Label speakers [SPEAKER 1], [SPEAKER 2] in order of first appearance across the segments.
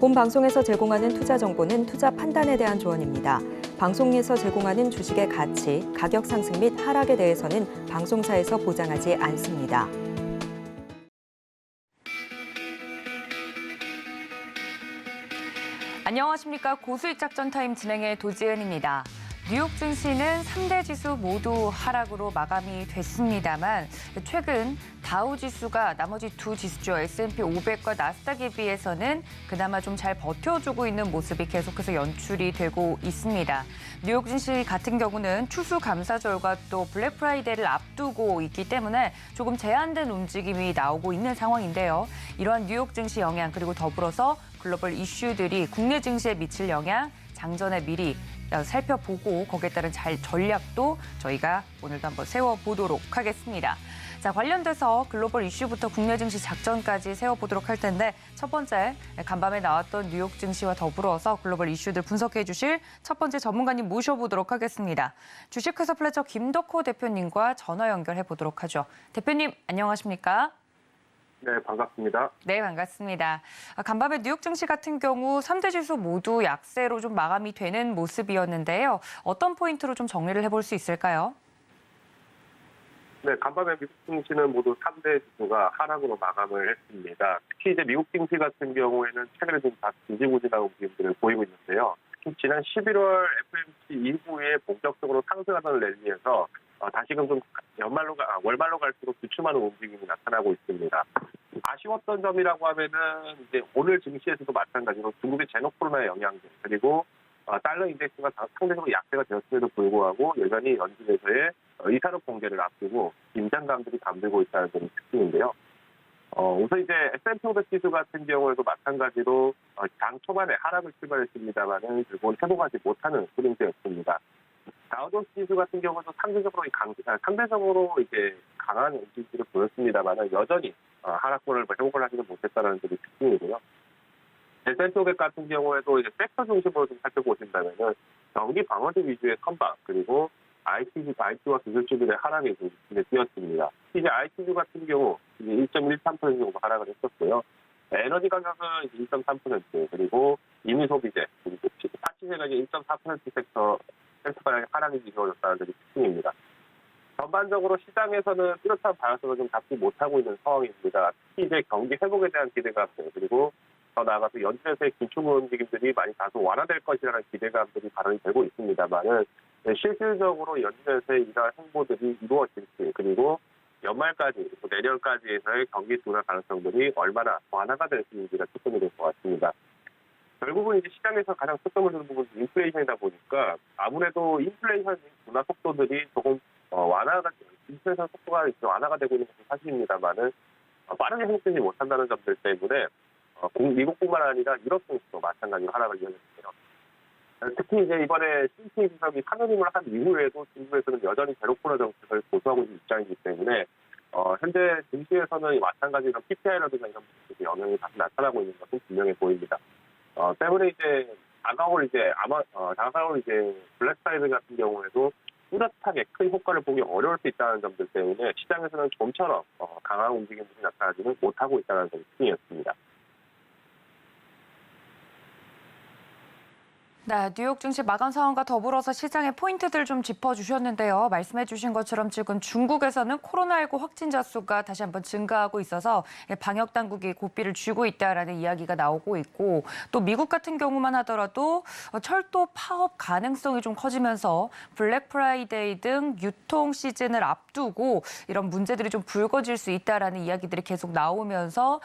[SPEAKER 1] 본 방송에서 제공하는 투자 정보는 투자 판단에 대한 조언입니다. 방송에서 제공하는 주식의 가치, 가격 상승 및 하락에 대해서는 방송사에서 보장하지 않습니다.
[SPEAKER 2] 안녕하십니까. 고수익 작전 타임 진행의 도지은입니다. 뉴욕 증시는 3대 지수 모두 하락으로 마감이 됐습니다만 최근 다우 지수가 나머지 두 지수죠. S&P 500과 나스닥에 비해서는 그나마 좀 잘 버텨주고 있는 모습이 계속해서 연출이 되고 있습니다. 뉴욕 증시 같은 경우는 추수감사절과 또 블랙 프라이데이를 앞두고 있기 때문에 조금 제한된 움직임이 나오고 있는 상황인데요. 이러한 뉴욕 증시 영향 그리고 더불어서 글로벌 이슈들이 국내 증시에 미칠 영향 장전에 미리 살펴보고 거기에 따른 전략도 저희가 오늘도 한번 세워보도록 하겠습니다. 자, 관련돼서 글로벌 이슈부터 국내 증시 작전까지 세워보도록 할 텐데 첫 번째 간밤에 나왔던 뉴욕 증시와 더불어서 글로벌 이슈들 분석해 주실 첫 번째 전문가님 모셔보도록 하겠습니다. 주식회사 플래처 김덕호 대표님과 전화 연결해 보도록 하죠. 대표님 안녕하십니까?
[SPEAKER 3] 네, 반갑습니다.
[SPEAKER 2] 네, 반갑습니다. 간밤에 뉴욕 증시 같은 경우 3대 지수 모두 약세로 좀 마감이 되는 모습이었는데요. 어떤 포인트로 좀 정리를 해볼 수 있을까요?
[SPEAKER 3] 네, 간밤에 미국 증시는 모두 3대 지수가 하락으로 마감을 했습니다. 특히 이제 미국 증시 같은 경우에는 최근에 좀 다 지지부진한 움직임들을 보이고 있는데요. 특히 지난 11월 FOMC 이후에 본격적으로 상승하던 랠리에서 다시금 좀 월말로 갈수록 주춤하는 움직임이 나타나고 있습니다. 아쉬웠던 점이라고 하면은 이제 오늘 증시에서도 마찬가지로 중국의 제로 코로나의 영향들 그리고 달러 인덱스가 상대적으로 약세가 되었음에도 불구하고 여전히 연준에서의 의사록 공개를 앞두고 긴장감들이 감돌고 있다는 점이 특징인데요. 우선 이제 S&P 500 지수 같은 경우에도 마찬가지로 장 초반에 하락을 출발했습니다만은 결국은 회복하지 못하는 흐름세였습니다. 다우존스 지수 같은 경우도 상대적으로 이제 강한 움직임을 보였습니다만은 여전히 하락권을 회복을 하지는 못했다는 점이 특징이고요. S&P 500 같은 경우에도 이제 섹터 중심으로 좀 살펴보신다면은 경기 방어주 위주의 선박 그리고 IT와 기술주들의 하락이 좀 뛰었습니다. 이제 IT주 같은 경우 이제 1.13% 정도 하락을 했었고요. 에너지 가격은 1.3% 그리고 임의 소비재 그리고 파치세가 이제 1.4% 섹터가 하락이 이루어졌다는 점이 특징입니다. 전반적으로 시장에서는 뚜렷한 방향성을 좀 잡지 못하고 있는 상황입니다. 특히 이제 경기 회복에 대한 기대감들 그리고 더 나아가서 연준에서의 긴축 움직임들이 많이 다소 완화될 것이라는 기대감들이 발언이 되고 있습니다만은 실질적으로 연준에서의 이러한 행보들이 이루어질지 그리고 연말까지 내년까지에서의 경기 둔화 가능성들이 얼마나 완화가 될 수 있는지가 초점이 될 것 같습니다. 결국은 이제 시장에서 가장 초점을 두는 부분은 인플레이션이다 보니까 아무래도 인플레이션 둔화 속도들이 조금 인플레이션 속도가 완화가 되고 있는 것은 사실입니다만은 빠르게 회복되지 못한다는 점들 때문에 미국뿐만 아니라 유럽 증시도 마찬가지로 하락을 이어졌는데요. 특히 이제 이번에 CPI 지석이 선언임을 한 이후에도 중국에서는 여전히 제로 코로나 정책을 고수하고 있는 입장이기 때문에 현재 증시에서는 마찬가지로 PPI라든가 이런 부분들이 영향이 다시 나타나고 있는 것은 분명해 보입니다. 때문에 이제 다가올 블랙 프라이데이 같은 경우에도 뚜렷하게 큰 효과를 보기 어려울 수 있다는 점들 때문에 시장에서는 좀처럼 강한 움직임들이 나타나지는 못하고 있다는 점이 특징이었습니다.
[SPEAKER 2] 네, 뉴욕 증시 마감 상황과 더불어서 시장의 포인트들 좀 짚어주셨는데요. 말씀해 주신 것처럼 지금 중국에서는 코로나19 확진자 수가 다시 한번 증가하고 있어서 방역 당국이 고삐를 쥐고 있다라는 이야기가 나오고 있고 또 미국 같은 경우만 하더라도 철도 파업 가능성이 좀 커지면서 블랙 프라이데이 등 유통 시즌을 앞두고 이런 문제들이 좀 불거질 수 있다라는 이야기들이 계속 나오면서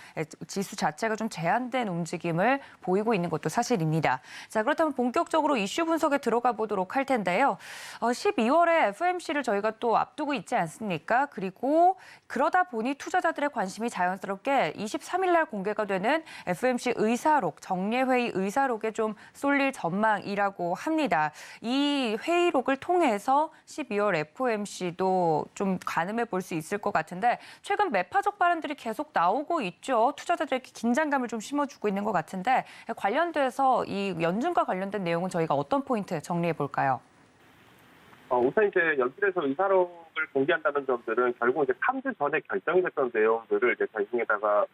[SPEAKER 2] 지수 자체가 좀 제한된 움직임을 보이고 있는 것도 사실입니다. 자, 그렇다면 본격적으로 이슈 분석에 들어가 보도록 할 텐데요. 12월에 FOMC를 저희가 또 앞두고 있지 않습니까? 그리고 그러다 보니 투자자들의 관심이 자연스럽게 23일 날 공개가 되는 FOMC 의사록, 정례회의 의사록에 좀 쏠릴 전망이라고 합니다. 이 회의록을 통해서 12월 FOMC도 좀 가늠해 볼 수 있을 것 같은데 최근 매파적 발언들이 계속 나오고 있죠. 투자자들에게 긴장감을 좀 심어주고 있는 것 같은데 관련돼서 이 연준과 관련된 내용은 저희가 어떤 포인트 정리해 볼까요?
[SPEAKER 3] 우선 이제 연준에서 의사록을 공개한다는 점들은 결국 이제 3주 전에 결정이 됐던 내용들을 이제 전중에다가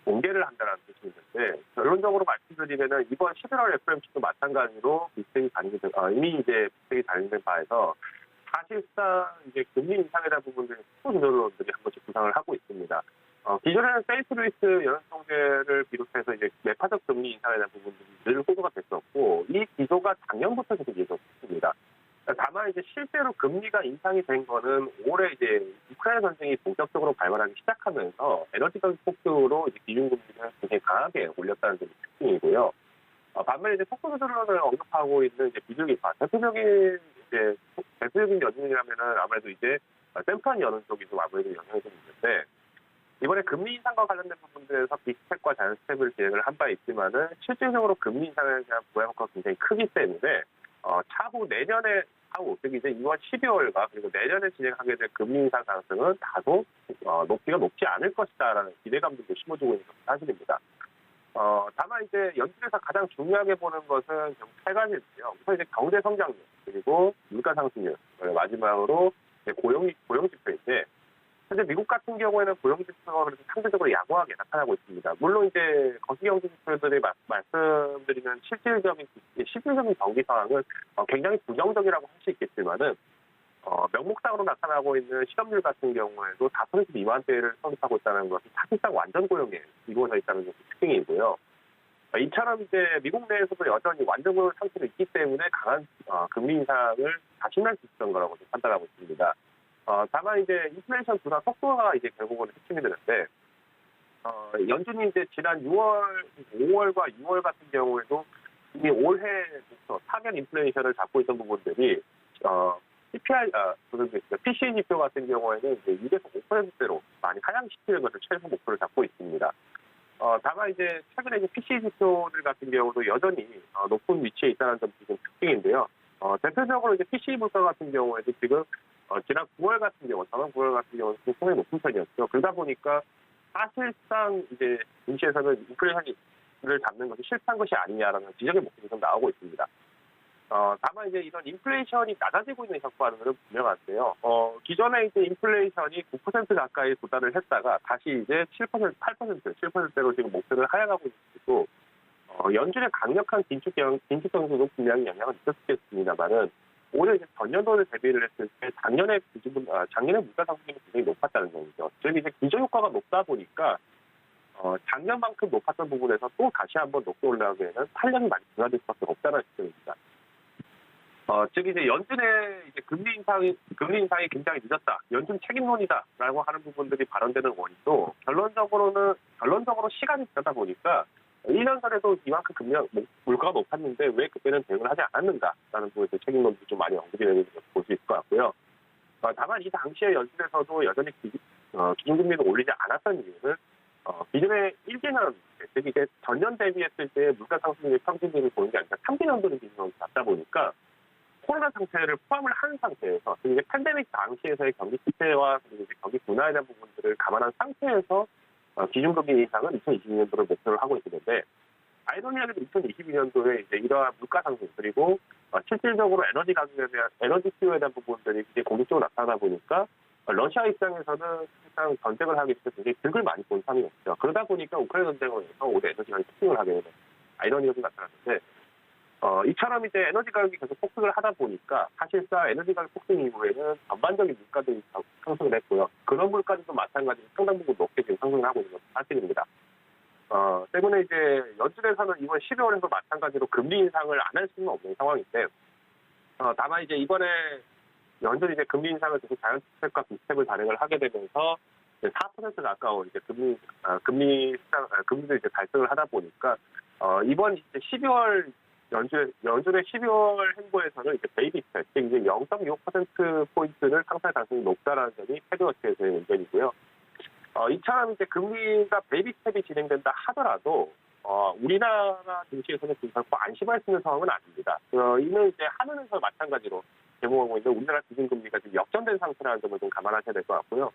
[SPEAKER 3] 공개를 한다는 뜻이 있는데 결론적으로 말씀드리면은 이번 11월 FOMC도 마찬가지로 빅tek이 반영된, 이미 이제 빅텍이 반영된 바에서 사실상 이제 금리 인상에 대한 부분들이 수도조정론들이 한 번씩 부상을 하고 있습니다. 기존에는 세이프루이스 연속제를 비롯해서 이제 매파적 금리 인상에 대한 부분들이 늘 호도가 됐었고 이 기조가 작년부터 계속 이어졌습니다. 다만 이제 실제로 금리가 인상이 된 거는 올해 이제 우크라이나 전쟁이 본격적으로 발발하기 시작하면서 에너지 가격 폭등으로 이제 기준금리를 굉장히 강하게 올렸다는 점이 특징이고요. 반면에 이제 속도 조절론을 언급하고 있는 이제 비둘기파 대표적인 연준이라면은 아무래도 이제 샘플한 연은 쪽이 좀 아무래도 영향이 좀 있는데 이번에 금리 인상과 관련된 부분들에서 빅스텝과 자연스텝을 진행을 한 바 있지만은 실질적으로 금리 인상에 대한 부양 효과가 굉장히 크기 때문에 차후 내년에 특히 이제 2월 12월과 그리고 내년에 진행하게 될 금리 인상 가능성은 다소 높이가 높지 않을 것이다라는 기대감들도 심어주고 있는 것이 사실입니다. 다만 이제 연준에서 가장 중요하게 보는 것은 결국 세 가지인데요. 우선 이제 경제 성장률 그리고 물가 상승률 마지막으로 이제 고용 지표인데 현재 미국 같은 경우에는 고용 지표가 그래도 상대적으로 양호하게 나타나고 있습니다. 물론 이제 거시 경제 지표들이 말씀드리는 실질적인 경기 상황은 굉장히 부정적이라고 할 수 있겠지만은 명목상으로 나타나고 있는 실업률 같은 경우에도 4% 미만대를 성립하고 있다는 것은 사실상 완전 고용에 이루어져 있다는 것이 특징이고요. 이처럼 이제 미국 내에서도 여전히 완전 고용 상태로 있기 때문에 강한 금리 인상을 자신할 수 있었던 거라고 판단하고 있습니다. 다만 이제 인플레이션 둔화 속도가 이제 결국은 핵심이 되는데 연준이 이제 지난 5월과 6월 같은 경우에도 이미 올해부터 사견 인플레이션을 잡고 있던 부분들이 PCE 지표 같은 경우에는 이제 2에서 5%대로 많이 하향시키는 것을 최소 목표를 잡고 있습니다. 다만 이제 최근에 이제 PCE 지표들 같은 경우도 여전히 높은 위치에 있다는 점이 좀 특징인데요. 대표적으로 이제 PCE 물가 같은 경우에도 지금 지난 9월 같은 경우, 전월 9월 같은 경우는 상당히 높은 편이었죠. 그러다 보니까 사실상 이제 증시에서는 인플레이션을 잡는 것이 실패한 것이 아니냐라는 지적의 목소리가 좀 나오고 있습니다. 다만 이제 이런 인플레이션이 낮아지고 있는 효과는 분명한데요. 기존에 이제 인플레이션이 9% 가까이 도달을 했다가 다시 이제 7%대로 지금 목표를 하향하고 있고, 연준의 강력한 긴축 정책도 분명히 영향을 미쳤겠습니다만은 올해 이제 전년도를 대비를 했을 때 작년에 물가 상승률이 굉장히 높았다는 점이죠. 즉 이제 기저 효과가 높다 보니까 작년만큼 높았던 부분에서 또 다시 한번 높게 올라가기에는 탄력이 많이 둔화될 수밖에 없다는 시점입니다. 즉 이제 연준의 이제 금리 인상이 굉장히 늦었다, 연준 책임론이다라고 하는 부분들이 발언되는 원인도 결론적으로 시간이 지나다 보니까 1년 전에도 이만큼 물가가 높았는데 왜 그때는 대응을 하지 않았는가라는 부분에서 책임론도 좀 많이 언급이 되는 것을 볼 수 있을 것 같고요. 다만 이 당시에 연준에서도 여전히 기준금리를 올리지 않았던 이유는 기존의 1개년, 즉 이제 전년 대비했을 때 물가 상승률의 평균율을 보는 게 아니라 3개년도를 기준으로 잡다 보니까 코로나 상태를 포함을 한 상태에서 이제 팬데믹 당시에서의 경기 침체와 그리고 이제 경기 둔화에 대한 부분들을 감안한 상태에서 기준금리 인상은 2022년도를 목표를 하고 있는데 아이러니하게도 2022년도에 이제 이러한 물가 상승 그리고 실질적으로 에너지 수요에 대한 부분들이 이제 공격적으로 나타나다 보니까 러시아 입장에서는 사실상 전쟁을 하기 위해서 굉장히 득을 많이 본 상황이었죠. 그러다 보니까 우크라이나 전쟁을 해서 올해 에너지 가격이 폭등을 하게 되는 아이러니가 좀 나타났는데 이처럼 이제 에너지 가격이 계속 폭등을 하다 보니까 사실상 에너지 가격 폭등 이후에는 전반적인 물가들이 상승을 했고요. 그런 물가들도 마찬가지로 상당 부분 높게 지금 상승을 하고 있는 것은 사실입니다. 때문에 이제 연준에서는 이번 12월에도 마찬가지로 금리 인상을 안 할 수는 없는 상황인데 다만 이제 이번에 연준이 이제 금리 인상을 계속 자연스텝과 비스텝을 단행을 하게 되면서 4% 가까운 이제 금리를 이제 달성을 하다 보니까 이번 이제 12월 연준의 12월 행보에서는 이제 베이비 스텝, 즉 이제 0.25% 포인트를 상승할 가능성이 높다라는 점이 패드워치에서의 의견이고요. 이처럼 이제 금리가 베이비 스텝이 진행된다 하더라도 우리나라 증시에서는 결코 안심할 수 있는 상황은 아닙니다. 이는 이제 한은에서 마찬가지로 제공하고 있는 우리나라 기준금리가 지금 역전된 상태라는 점을 좀 감안하셔야 될 것 같고요.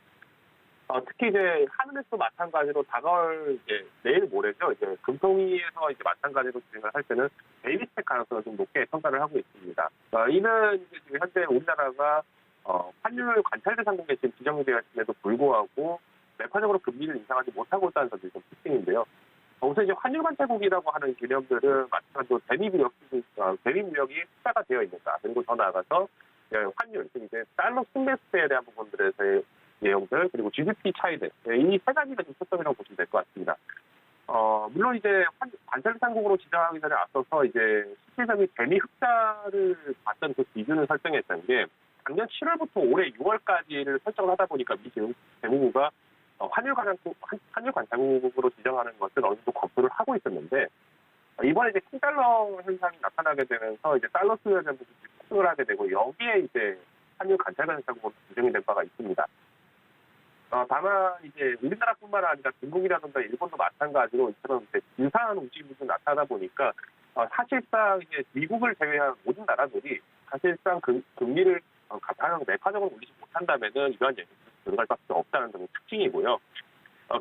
[SPEAKER 3] 특히 이제 한은에서도 마찬가지로 다가올 이제 내일 모레죠. 이제 금통위에서 이제 마찬가지로 진행을 할 때는 베이비 스텝 가능성을 좀 높게 평가를 하고 있습니다. 이는 이제 지금 현재 우리나라가 환율 관찰 대상국에 지금 지정되어 있음에도 불구하고 매파적으로 금리를 인상하지 못하고 있다는 점이 좀 특징인데요. 우선 이제 환율 관찰국이라고 하는 개념들은 마찬가지로 대미무역이 흑자가 되어 있는가, 그리고 더 나아가서 환율, 즉 이제 달러 승매수에 대한 부분들에서의 내용들, 그리고 GDP 차이들, 이 세 가지가 좀 초점이라고 보시면 될 것 같습니다. 물론 이제 관찰상국으로 지정하기 전에 앞서서 이제 실질적인 대미 흑자를 봤던 그 기준을 설정했던 게 작년 7월부터 올해 6월까지를 설정을 하다 보니까 미 재무부가 환율 관찰국으로 지정하는 것을 어느 정도 검토를 하고 있었는데, 이번에 이제 킹달러 현상이 나타나게 되면서 이제 달러 수요에 대한 부분이 폭등을 하게 되고, 여기에 이제 환율 관찰국으로 지정이 된 바가 있습니다. 다만 이제 우리나라뿐만 아니라 중국이라든가 일본도 마찬가지로 이처럼 이제 유사한 움직임이 좀 나타나다 보니까 사실상 이제 미국을 제외한 모든 나라들이 사실상 금리를 가장 매파적으로 올리지 못한다면은 이러한 얘기가 들어갈 수밖에 없다는 점이 특징이고요.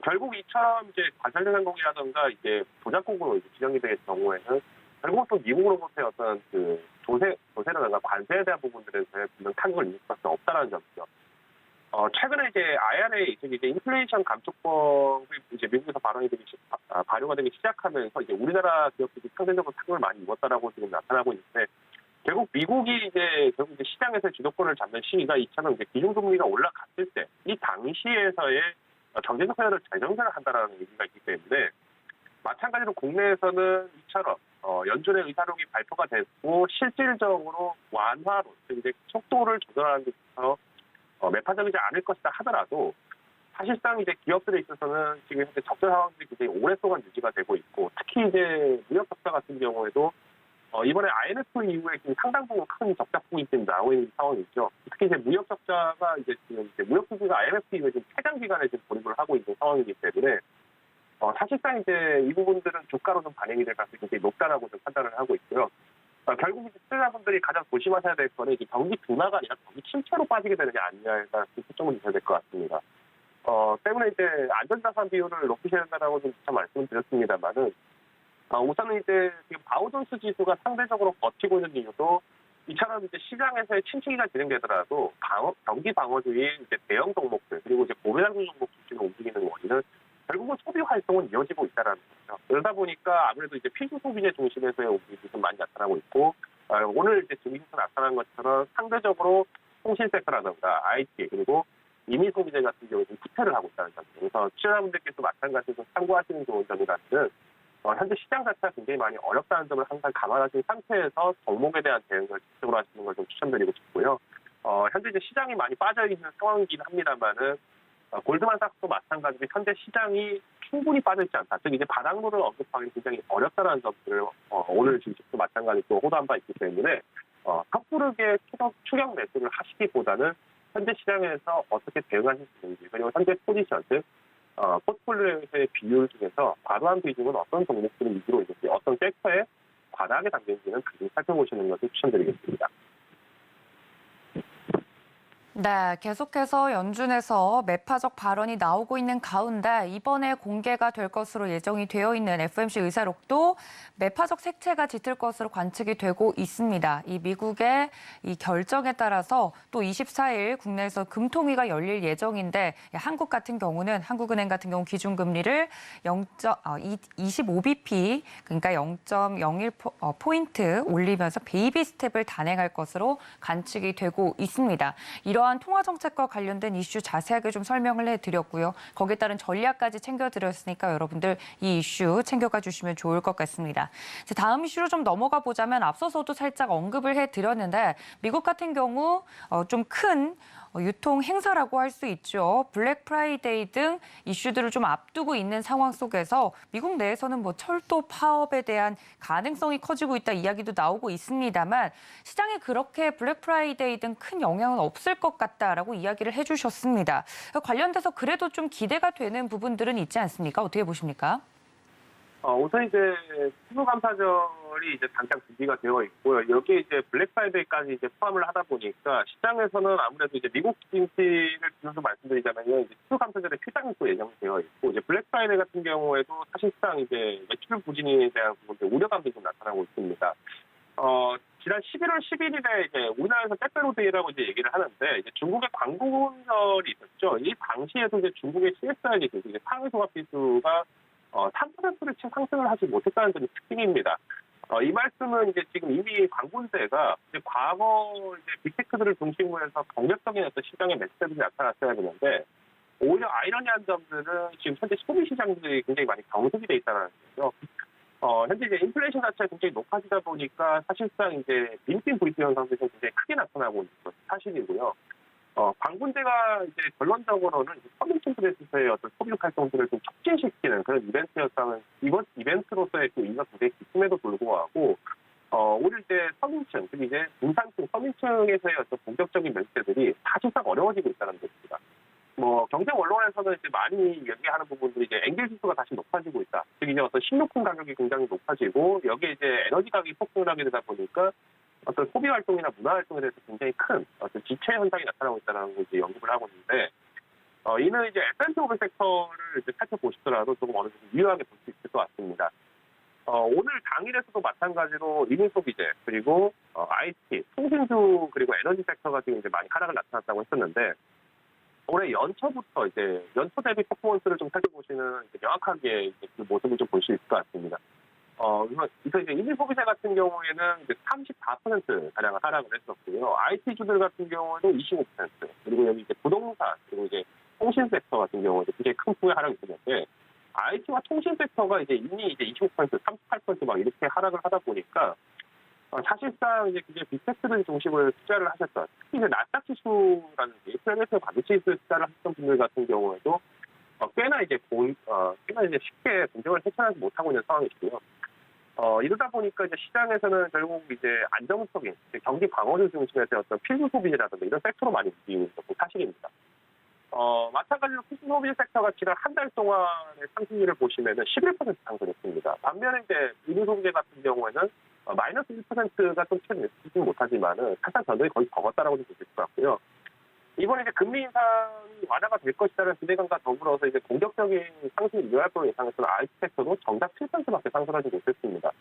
[SPEAKER 3] 결국 이처럼 이제 관찰대상국이라든가 이제 조작국으로 이제 지정이 될 경우에는 결국 또 미국으로부터의 어떤 그 조세라든가 관세에 대한 부분들에서 분명 타격을 입을 수밖에 없다는 점이죠. 최근에 이제 IRA, 즉 이제 인플레이션 감축법이 이제 미국에서 발효가 되기 시작하면서 이제 우리나라 기업들이 상대적으로 타격을 많이 입었다라고 지금 나타나고 있는데, 결국 미국이 이제 시장에서 주도권을 잡는 시기가 이처럼 이제 기준금리가 올라갔을 때, 이 당시에서의 경제적 효과를 재정산을 한다라는 얘기가 있기 때문에, 마찬가지로 국내에서는 이처럼 연준의 의사록이 발표가 됐고 실질적으로 완화로, 즉 이제 속도를 조절하는 데 있어서 매파적이지 않을 것이다 하더라도, 사실상 이제 기업들에 있어서는 지금 현재 적자 상황들이 굉장히 오랫동안 유지가 되고 있고, 특히 이제 무역 적자 같은 경우에도 이번에 IMF 이후에 지금 상당 부분 큰 적자 폭이 지금 나오고 있는 상황이죠. 특히 이제 무역 적자가 지금 무역 수지가 IMF 이후에 지금 최장 기간에 지금 고립을 하고 있는 상황이기 때문에 사실상 이제 이 부분들은 주가로 좀 반영이 될 가능성이 굉장히 높다라고 좀 판단을 하고 있고요. 결국 이제 투자자분들이 가장 조심하셔야 될 거는 이제 경기 둔화가 아니라 경기 침체로 빠지게 되느냐 아니냐에 따라 초점을 두셔야 될 것 같습니다. 때문에 이제 안전자산 비율을 높이셔야 된다라고 좀 말씀을 드렸습니다만은, 우선은 이제 지금 바우존스 지수가 상대적으로 버티고 있는 이유도 이처럼 이제 시장에서의 침체기가 진행되더라도 경기 방어주의 이제 대형 종목들, 그리고 이제 고배당주 종목 중심으로 움직이는 원인은 결국은 소비 활동은 이어지고 있다라는 거죠. 그러다 보니까 아무래도 이제 필수 소비재 중심에서의 움직임이 좀 많이 나타나고 있고, 오늘 이제 증시에서 나타난 것처럼 상대적으로 통신 섹터라든가 IT, 그리고 이미 소비재 같은 경우에 좀 후퇴를 하고 있다는 점. 그래서 투자자분들께서 마찬가지로 참고하시는 좋은 점이라는, 현재 시장 자체가 굉장히 많이 어렵다는 점을 항상 감안하신 상태에서 종목에 대한 대응을 적극적으로 하시는 걸 좀 추천드리고 싶고요. 현재 이제 시장이 많이 빠져 있는 상황이긴 합니다만은, 골드만삭스도 마찬가지로 현재 시장이 충분히 빠져있지 않다. 즉 이제 바닥론을 언급하기 굉장히 어렵다는 점들을 오늘 주식도 마찬가지로 호도한 바 있기 때문에 섣부르게 추격 매수를 하시기보다는 현재 시장에서 어떻게 대응하실 수 있는지, 그리고 현재 포지션, 즉 포트폴리오의 비율 중에서 과도한 비중은 어떤 종목들이 위주로 있는지, 어떤 섹터에 과다하게 담겨있는지는 같이 살펴보시는 것을 추천드리겠습니다.
[SPEAKER 2] 네, 계속해서 연준에서 매파적 발언이 나오고 있는 가운데 이번에 공개가 될 것으로 예정이 되어 있는 FOMC 의사록도 매파적 색채가 짙을 것으로 관측이 되고 있습니다. 이 미국의 이 결정에 따라서 또 24일 국내에서 금통위가 열릴 예정인데, 한국은행 같은 경우 기준금리를 25bp, 그러니까 0.01포인트 올리면서 베이비 스텝을 단행할 것으로 관측이 되고 있습니다. 이러한 통화 정책과 관련된 이슈 자세하게 좀 설명을 해드렸고요. 거기에 따른 전략까지 챙겨드렸으니까 여러분들 이 이슈 챙겨가 주시면 좋을 것 같습니다. 다음 이슈로 좀 넘어가 보자면, 앞서서도 살짝 언급을 해드렸는데, 미국 같은 경우 좀 큰 유통 행사라고 할 수 있죠. 블랙 프라이데이 등 이슈들을 좀 앞두고 있는 상황 속에서 미국 내에서는 철도 파업에 대한 가능성이 커지고 있다 이야기도 나오고 있습니다만, 시장에 그렇게 블랙 프라이데이 등 큰 영향은 없을 것 같다라고 이야기를 해주셨습니다. 관련돼서 그래도 좀 기대가 되는 부분들은 있지 않습니까? 어떻게 보십니까?
[SPEAKER 3] 우선 이제 추수감사절이 이제 당장 준비가 되어 있고요. 여기에 이제 블랙 프라이데이까지 이제 포함을 하다 보니까 시장에서는 아무래도 이제 미국 증시를 기준으로 말씀드리자면요, 이제 추수감사절에 휴장이 또 예정이 되어 있고, 이제 블랙 프라이데이 같은 경우에도 사실상 이제 매출 부진에 대한 부분들 우려감도 좀 나타나고 있습니다. 지난 11월 11일에 이제 우리나라에서 빼빼로데이라고 이제 얘기를 하는데, 이제 중국의 광군절이 있었죠. 이 당시에도 이제 중국의 CSI 기술, 이제 상위 종합 지수가 3%를 채 상승을 하지 못했다는 점이 특징입니다. 이 말씀은 이제 지금 이미 광군세가 이제 과거 이제 빅테크들을 중심으로 해서 경력적인 어떤 시장의 매체들이 나타났어야 되는데 오히려 아이러니한 점들은 지금 현재 소비 시장들이 굉장히 많이 경직이 돼 있다는 거죠. 현재 이제 인플레이션 자체가 굉장히 높아지다 보니까 사실상 이제 빈핀 브이트 현상들이 굉장히 크게 나타나고 있는 것이 사실이고요. 광군제가 이제 결론적으로는 서민층들에서의 어떤 소비 활동들을 좀 촉진시키는 그런 이벤트였다면 이번 이벤트로서의 그 의미가 굉장히 깊음에도 불구하고 오히려 이제 서민층, 그리고 이제 중산층, 서민층에서의 어떤 본격적인 매체들이 사실상 어려워지고 있다는 것입니다. 경쟁 언론에서는 이제 많이 얘기하는 부분들이 이제 엔겔 지수가 다시 높아지고 있다. 즉 이제 어떤 식료품 가격이 굉장히 높아지고 여기에 이제 에너지 가격이 폭등을 하게 되다 보니까 어떤 소비 활동이나 문화 활동에 대해서 굉장히 큰 어떤 지체 현상이 나타나고 있다는 걸 이제 언급을 하고 있는데 이는 이제 S&P500 섹터를 이제 살펴보시더라도 조금 어느 정도 유효하게 볼 수 있을 것 같습니다. 오늘 당일에서도 마찬가지로 리빙 소비재 그리고 IT, 통신주 그리고 에너지 섹터가 지금 이제 많이 하락을 나타났다고 했었는데 올해 연초부터 이제 연초 대비 퍼포먼스를 좀 살펴보시는 이제 명확하게 이제 그 모습을 좀 볼 수 있을 것 같습니다. 그래서 이제 일일 소비재 같은 경우에는 이제 34% 가량 하락을 했었고요. IT주들 같은 경우는 25%, 그리고 여기 이제 부동산, 그리고 이제 통신 섹터 같은 경우는 굉장히 큰 폭의 하락이 있었는데, IT와 통신 섹터가 이제 이미 이제 25%, 38% 막 이렇게 하락을 하다 보니까, 사실상 이제 굉장히 빅테크를 중심으로 투자를 하셨던, 특히 이제 나스닥 지수라든지 프레메트 반도체지수 투자를 하셨던 분들 같은 경우에도 꽤나 이제 쉽게 공정을 헤쳐나지 못하고 있는 상황이고요. 이러다 보니까 이제 시장에서는 결국 이제 안정적인 경기 방어를 중심해서 어떤 필수 소비재라든가 이런 섹터로 많이 움직이고 있는 것도 사실입니다. 마찬가지로 필수 소비재 섹터가 지난 한 달 동안의 상승률을 보시면은 11% 상승했습니다. 반면에 이제 의류 소비재 같은 경우에는 마이너스 1%가 좀 채 내지 못하지만은 사상 변동이 거의 적었다라고 볼 수 있을 것 같고요. 이번에 이제 금리 인상이 완화가 될 것이라는 기대감과 더불어서 이제 공격적인 상승이 일어날 거로 예상해서는 IT 섹터도 정작 7%밖에 상승하지 못했습니다.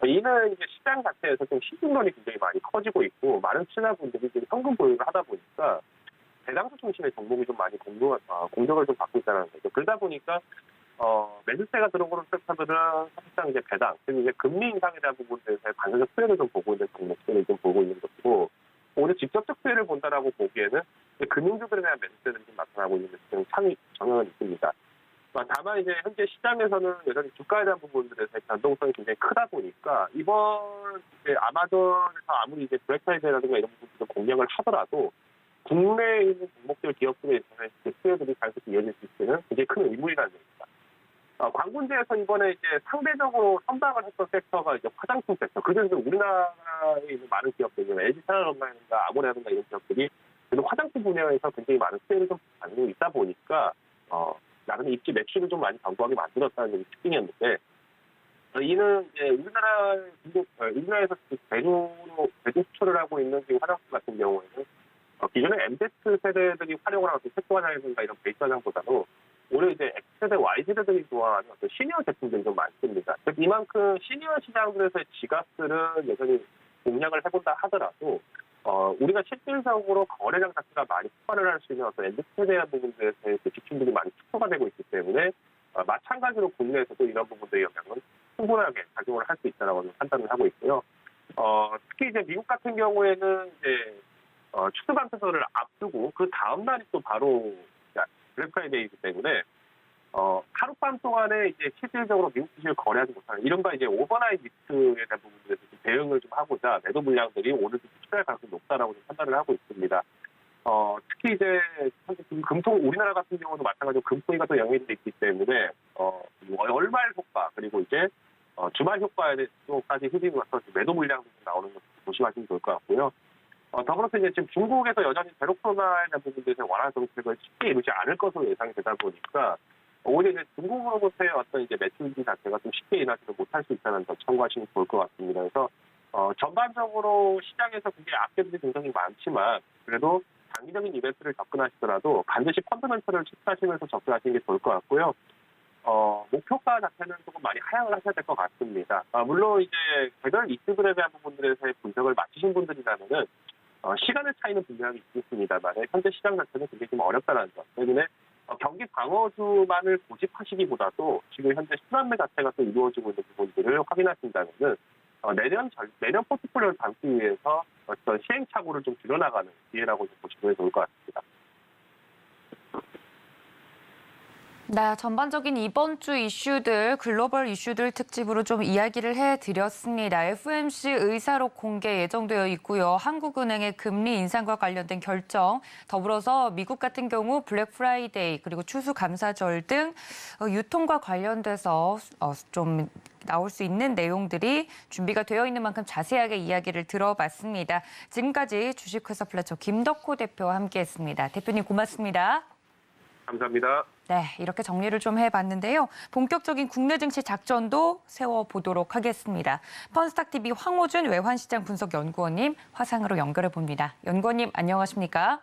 [SPEAKER 3] 이는 이제 시장 자체에서 좀 시중론이 굉장히 많이 커지고 있고 많은 투자자분들이 지금 현금 보유를 하다 보니까 대장주 중심의 종목이 좀 많이 공격을 좀 받고 있다는 거죠. 그러다 보니까 매수세가 들어오는 섹터들은 사실상 이제 배당, 그리고 이제 금리 인상에 대한 부분들에서 반사적 수혜를 좀 보고 있는 종목들을 좀 보고 있는 것이고, 오히려 직접적 수혜를 본다라고 보기에는 금융주들에 대한 매수세들이 좀 나타나고 있는 경향은 있습니다. 다만 이제 현재 시장에서는 여전히 주가에 대한 부분들에서 변동성이 굉장히 크다 보니까 이번 이제 아마존에서 아무리 이제 블랙프라이데이라든가 이런 부분들을 공략을 하더라도 국내에 있는 종목들 기업들에 있어서 수혜들이 계속 이어질 수 있는 굉장히 큰 의문이라는 얘기입니다. 광군제에서 이번에 이제 상대적으로 선방을 했던 섹터가 이제 화장품 섹터. 그중에서 우리나라에 있는 많은 기업들, LG산업연맹이나 아모레라든가 이런 기업들이 화장품 분야에서 굉장히 많은 수혜를 좀 받고 있다 보니까 나름 입지 매출을 좀 많이 견고하게 만들었다는 특징이었는데, 이는 이제 우리나라에서 대중 수출을 하고 있는 지금 화장품 같은 경우에는 기존의 MZ 세대들이 활용을 하는 색소 화장이라든가 이런 베이스 화장보다도 오히려 이제 X세대, Y세대들이 좋아하는 어떤 시니어 제품들이 좀 많습니다. 즉 이만큼 시니어 시장들에서의 지갑들은 여전히 공략을 해본다 하더라도 우리가 실질적으로 거래량 자체가 많이 폭발을 할 수 있는 어떤 X세대 부분들에서의 지출들이 많이 축소가 되고 있기 때문에 마찬가지로 국내에서도 이런 부분들의 영향은 충분하게 작용을 할 수 있다라고 판단을 하고 있고요. 특히 이제 미국 같은 경우에는 이제 추수감사절을 앞두고 그 다음 날이 또 바로 블랙프라이데이이기 때문에 하룻밤 동안에 이제 실질적으로 미국 주식을 거래하지 못하는 이른바 이제 오버나잇 리스크에 대한 부분들에서 좀 대응을 좀 하고자 매도 물량들이 오늘 좀 출할 가능성이 높다라고 좀 판단을 하고 있습니다. 특히 이제 우리나라 같은 경우도 마찬가지로 금통위가 또 영향이 있기 때문에 월말 효과 그리고 이제 주말 효과에까지 흐리고 나서 매도 물량도 나오는 것도 조심하시면 좋을 것 같고요. 더불어서 이제 지금 중국에서 여전히 제로 코로나에 대한 부분들에서 완화 정책을 쉽게 이루지 않을 것으로 예상이 되다 보니까 오히려 이제 중국으로부터의 어떤 이제 매출 자체가 좀 쉽게 인하지를 못할 수 있다는 점 참고하시면 좋을 것 같습니다. 그래서 전반적으로 시장에서 굉장히 악재들이 굉장히 많지만 그래도 장기적인 이벤트를 접근하시더라도 반드시 펀더멘털을 체크하시면서 접근하시는 게 좋을 것 같고요. 목표가 자체는 조금 많이 하향을 하셔야 될 것 같습니다. 물론 이제 개별 이슈들에 대한 부분들에서의 분석을 마치신 분들이라면은 시간의 차이는 분명히 있습니다만 현재 시장 자체는 굉장히 좀 어렵다는 점 때문에 경기 방어주만을 고집하시기보다도 지금 현재 순환매 자체가 또 이루어지고 있는 부분들을 확인하신다면은 내년 포트폴리오를 담기 위해서 어떤 시행착오를 좀 줄여나가는 기회라고 좀 보시면 좋을 것 같습니다.
[SPEAKER 2] 네, 전반적인 이번 주 이슈들, 글로벌 이슈들 특집으로 좀 이야기를 해드렸습니다. FOMC 의사록 공개 예정되어 있고요. 한국은행의 금리 인상과 관련된 결정, 더불어서 미국 같은 경우 블랙 프라이데이 그리고 추수감사절 등 유통과 관련돼서 좀 나올 수 있는 내용들이 준비가 되어 있는 만큼 자세하게 이야기를 들어봤습니다. 지금까지 주식회사 플래처 김덕호 대표와 함께했습니다. 대표님 고맙습니다.
[SPEAKER 3] 감사합니다.
[SPEAKER 2] 네, 이렇게 정리를 좀 해봤는데요. 본격적인 국내 증시 작전도 세워보도록 하겠습니다. 펀스탁TV 황호준 외환시장 분석연구원님 화상으로 연결해 봅니다. 연구원님 안녕하십니까?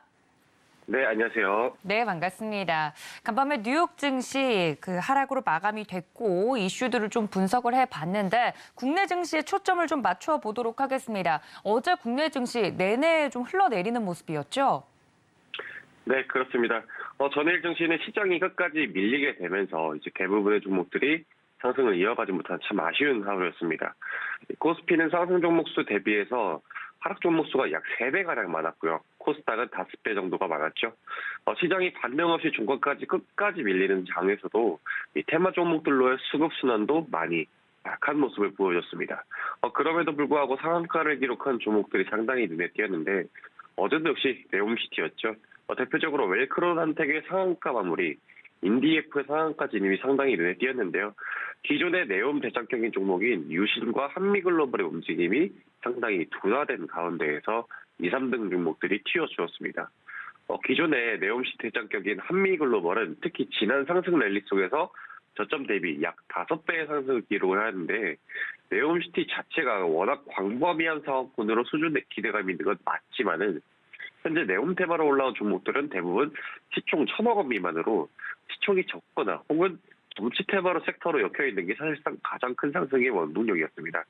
[SPEAKER 4] 네, 안녕하세요.
[SPEAKER 2] 네, 반갑습니다. 간밤에 뉴욕 증시 하락으로 마감이 됐고 이슈들을 좀 분석을 해봤는데 국내 증시에 초점을 좀 맞춰보도록 하겠습니다. 어제 국내 증시 내내 좀 흘러내리는 모습이었죠?
[SPEAKER 4] 네, 그렇습니다. 전일 증시는 시장이 끝까지 밀리게 되면서 이제 대부분의 종목들이 상승을 이어가지 못한 참 아쉬운 하루였습니다. 코스피는 상승 종목 수 대비해서 하락 종목 수가 약 3배가량 많았고요. 코스닥은 5배 정도가 많았죠. 시장이 반등 없이 종가까지 끝까지 밀리는 장에서도 이 테마 종목들로의 수급 순환도 많이 약한 모습을 보여줬습니다. 그럼에도 불구하고 상한가를 기록한 종목들이 상당히 눈에 띄었는데 어제도 역시 네옴시티였죠. 대표적으로 웰크론한텍의 상한가 마무리, 인디에프의 상한가 진입이 상당히 눈에 띄었는데요. 기존의 네옴 대장격인 종목인 유신과 한미글로벌의 움직임이 상당히 둔화된 가운데에서 2, 3등 종목들이 튀어주었습니다. 기존의 네옴시 대장격인 한미글로벌은 특히 지난 상승 랠리 속에서 저점 대비 약 5배의 상승을 기록을 하는데 네옴시티 자체가 워낙 광범위한 사업군으로 수준의 기대감이 있는 건 맞지만은 현재 네옴 테마로 올라온 종목들은 대부분 시총 1,000억 원 미만으로 시총이 적거나 혹은 정치 테마로 섹터로 엮여있는 게 사실상 가장 큰 상승의 원동력이었습니다.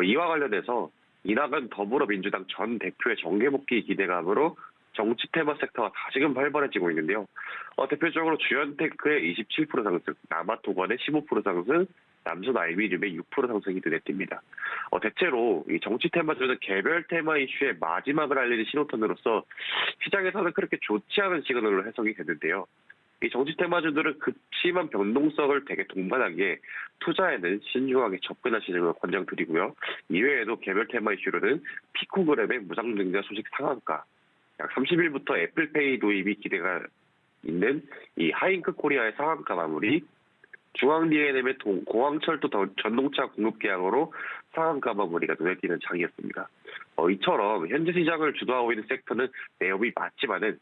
[SPEAKER 4] 이와 관련해서 이낙연 더불어민주당 전 대표의 정계복귀 기대감으로 정치 테마 섹터가 다시금 활발해지고 있는데요. 대표적으로 주연테크의 27% 상승, 남아토건의 15% 상승, 남순 알미늄의 6% 상승이 눈에 띕니다. 대체로 이 정치 테마주는 개별 테마 이슈의 마지막을 알리는 신호탄으로서 시장에서는 그렇게 좋지 않은 시그널로 해석이 되는데요. 이 정치 테마주들은 급심한 변동성을 되게 동반하기에 투자에는 신중하게 접근하시는 걸 권장드리고요. 이외에도 개별 테마 이슈로는 피코그램의 무상증자 소식 상한가, 약 30일부터 애플페이 도입이 기대가 있는 이 하잉크 코리아의 상한가 마무리, 중앙 D&M의 공항철도 전동차 공급 계약으로 상한가 마무리가 눈에 띄는 장이었습니다. 이처럼 현재 시장을 주도하고 있는 섹터는 네옴이 맞지만은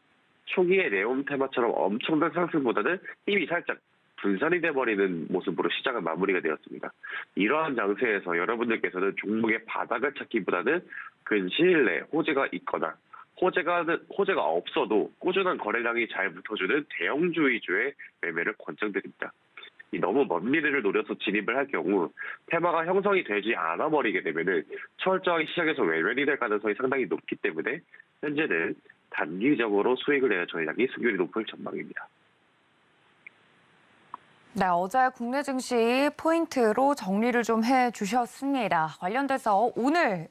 [SPEAKER 4] 초기의 네옴 테마처럼 엄청난 상승보다는 이미 살짝 분산이 돼버리는 모습으로 시장은 마무리가 되었습니다. 이러한 장세에서 여러분들께서는 종목의 바닥을 찾기보다는 근시일 내에 호재가 있거나 호재가 없어도 꾸준한 거래량이 잘 붙어주는 대형주 위주의 매매를 권장드립니다. 너무 먼 미래를 노려서 진입을 할 경우 테마가 형성이 되지 않아 버리게 되면은 철저하게 시장에서 외면이 될 가능성이 상당히 높기 때문에 현재는 단기적으로 수익을 내는 전략이 수익률이 높을 전망입니다.
[SPEAKER 2] 네, 어제 국내 증시 포인트로 정리를 좀 해주셨습니다. 관련돼서 오늘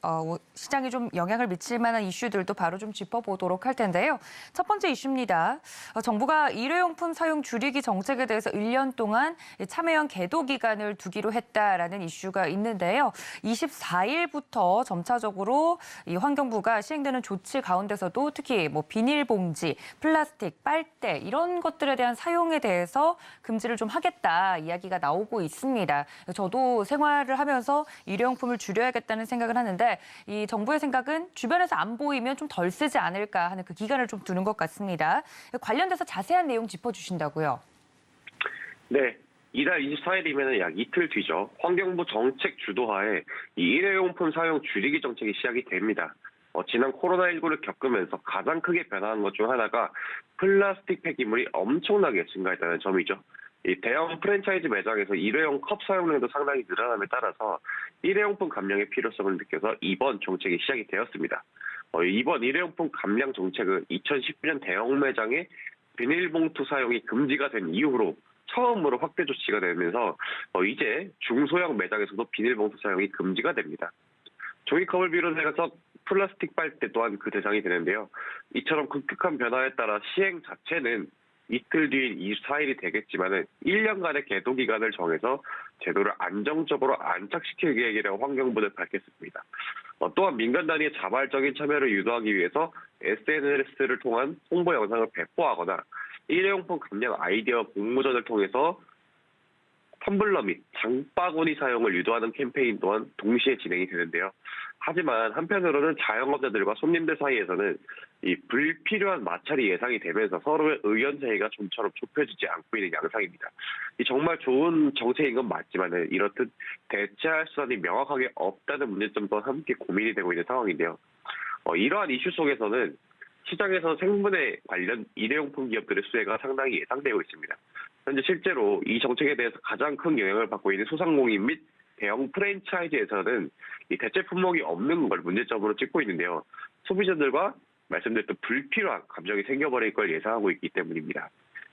[SPEAKER 2] 시장에 좀 영향을 미칠 만한 이슈들도 바로 좀 짚어보도록 할 텐데요. 첫 번째 이슈입니다. 정부가 일회용품 사용 줄이기 정책에 대해서 1년 동안 참여형 계도 기간을 두기로 했다라는 이슈가 있는데요. 24일부터 점차적으로 이 환경부가 시행되는 조치 가운데서도 특히 뭐 비닐봉지, 플라스틱, 빨대 이런 것들에 대한 사용에 대해서 금지를 좀 하겠다. 이야기가 나오고 있습니다. 저도 생활을 하면서 일회용품을 줄여야겠다는 생각을 하는데 이 정부의 생각은 주변에서 안 보이면 좀 덜 쓰지 않을까 하는 그 기간을 좀 두는 것 같습니다. 관련돼서 자세한 내용 짚어주신다고요?
[SPEAKER 4] 네. 이달 24일이면 약 이틀 뒤죠. 환경부 정책 주도하에 이 일회용품 사용 줄이기 정책이 시작이 됩니다. 지난 코로나19를 겪으면서 가장 크게 변화한 것 중 하나가 플라스틱 폐기물이 엄청나게 증가했다는 점이죠. 이 대형 프랜차이즈 매장에서 일회용 컵 사용량도 상당히 늘어남에 따라서 일회용품 감량의 필요성을 느껴서 이번 정책이 시작이 되었습니다. 이번 일회용품 감량 정책은 2019년 대형 매장의 비닐봉투 사용이 금지가 된 이후로 처음으로 확대 조치가 되면서 이제 중소형 매장에서도 비닐봉투 사용이 금지가 됩니다. 종이컵을 비롯해서 플라스틱 빨대 또한 그 대상이 되는데요. 이처럼 급격한 변화에 따라 시행 자체는 이틀 뒤인 24일이 되겠지만은 1년간의 계도 기간을 정해서 제도를 안정적으로 안착시킬 계획이라고 환경부는 밝혔습니다. 또한 민간 단위의 자발적인 참여를 유도하기 위해서 SNS를 통한 홍보 영상을 배포하거나 일회용품 감량 아이디어 공모전을 통해서 텀블러 및 장바구니 사용을 유도하는 캠페인 또한 동시에 진행이 되는데요. 하지만 한편으로는 자영업자들과 손님들 사이에서는 이 불필요한 마찰이 예상이 되면서 서로의 의견 차이가 좀처럼 좁혀지지 않고 있는 양상입니다. 이 정말 좋은 정책인 건 맞지만 이렇듯 대체할 수단이 명확하게 없다는 문제점도 함께 고민이 되고 있는 상황인데요. 이러한 이슈 속에서는 시장에서 생분해 관련 일회용품 기업들의 수혜가 상당히 예상되고 있습니다. 현재 실제로 이 정책에 대해서 가장 큰 영향을 받고 있는 소상공인 및 대형 프랜차이즈에서는 이 대체 품목이 없는 걸 문제점으로 찍고 있는데요. 소비자들과 말씀드렸던 불필요한 감정이 생겨버릴 걸 예상하고 있기 때문입니다.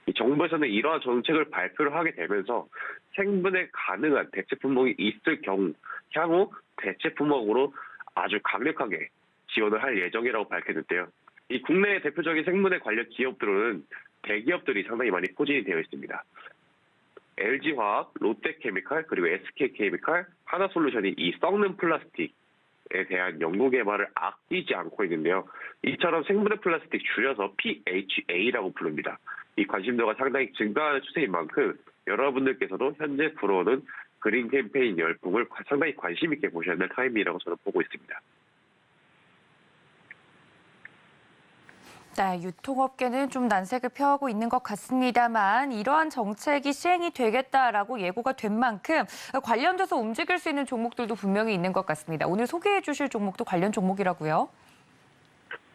[SPEAKER 4] 이 정부에서는 이러한 정책을 발표를 하게 되면서 생분해 가능한 대체 품목이 있을 경우 향후 대체 품목으로 아주 강력하게 지원을 할 예정이라고 밝혔는데요. 이 국내의 대표적인 생분해 관련 기업들은 대기업들이 상당히 많이 포진이 되어 있습니다. LG화학, 롯데케미칼, 그리고 SK케미칼, 하나솔루션이 이 썩는 플라스틱에 대한 연구 개발을 아끼지 않고 있는데요. 이처럼 생분해 플라스틱 줄여서 PHA라고 부릅니다. 이 관심도가 상당히 증가하는 추세인 만큼 여러분들께서도 현재 불어오는 그린 캠페인 열풍을 상당히 관심 있게 보셔야 할 타임이라고 저는 보고 있습니다.
[SPEAKER 2] 네, 유통업계는 좀 난색을 표하고 있는 것 같습니다만 이러한 정책이 시행이 되겠다라고 예고가 된 만큼 관련돼서 움직일 수 있는 종목들도 분명히 있는 것 같습니다. 오늘 소개해 주실 종목도 관련 종목이라고요?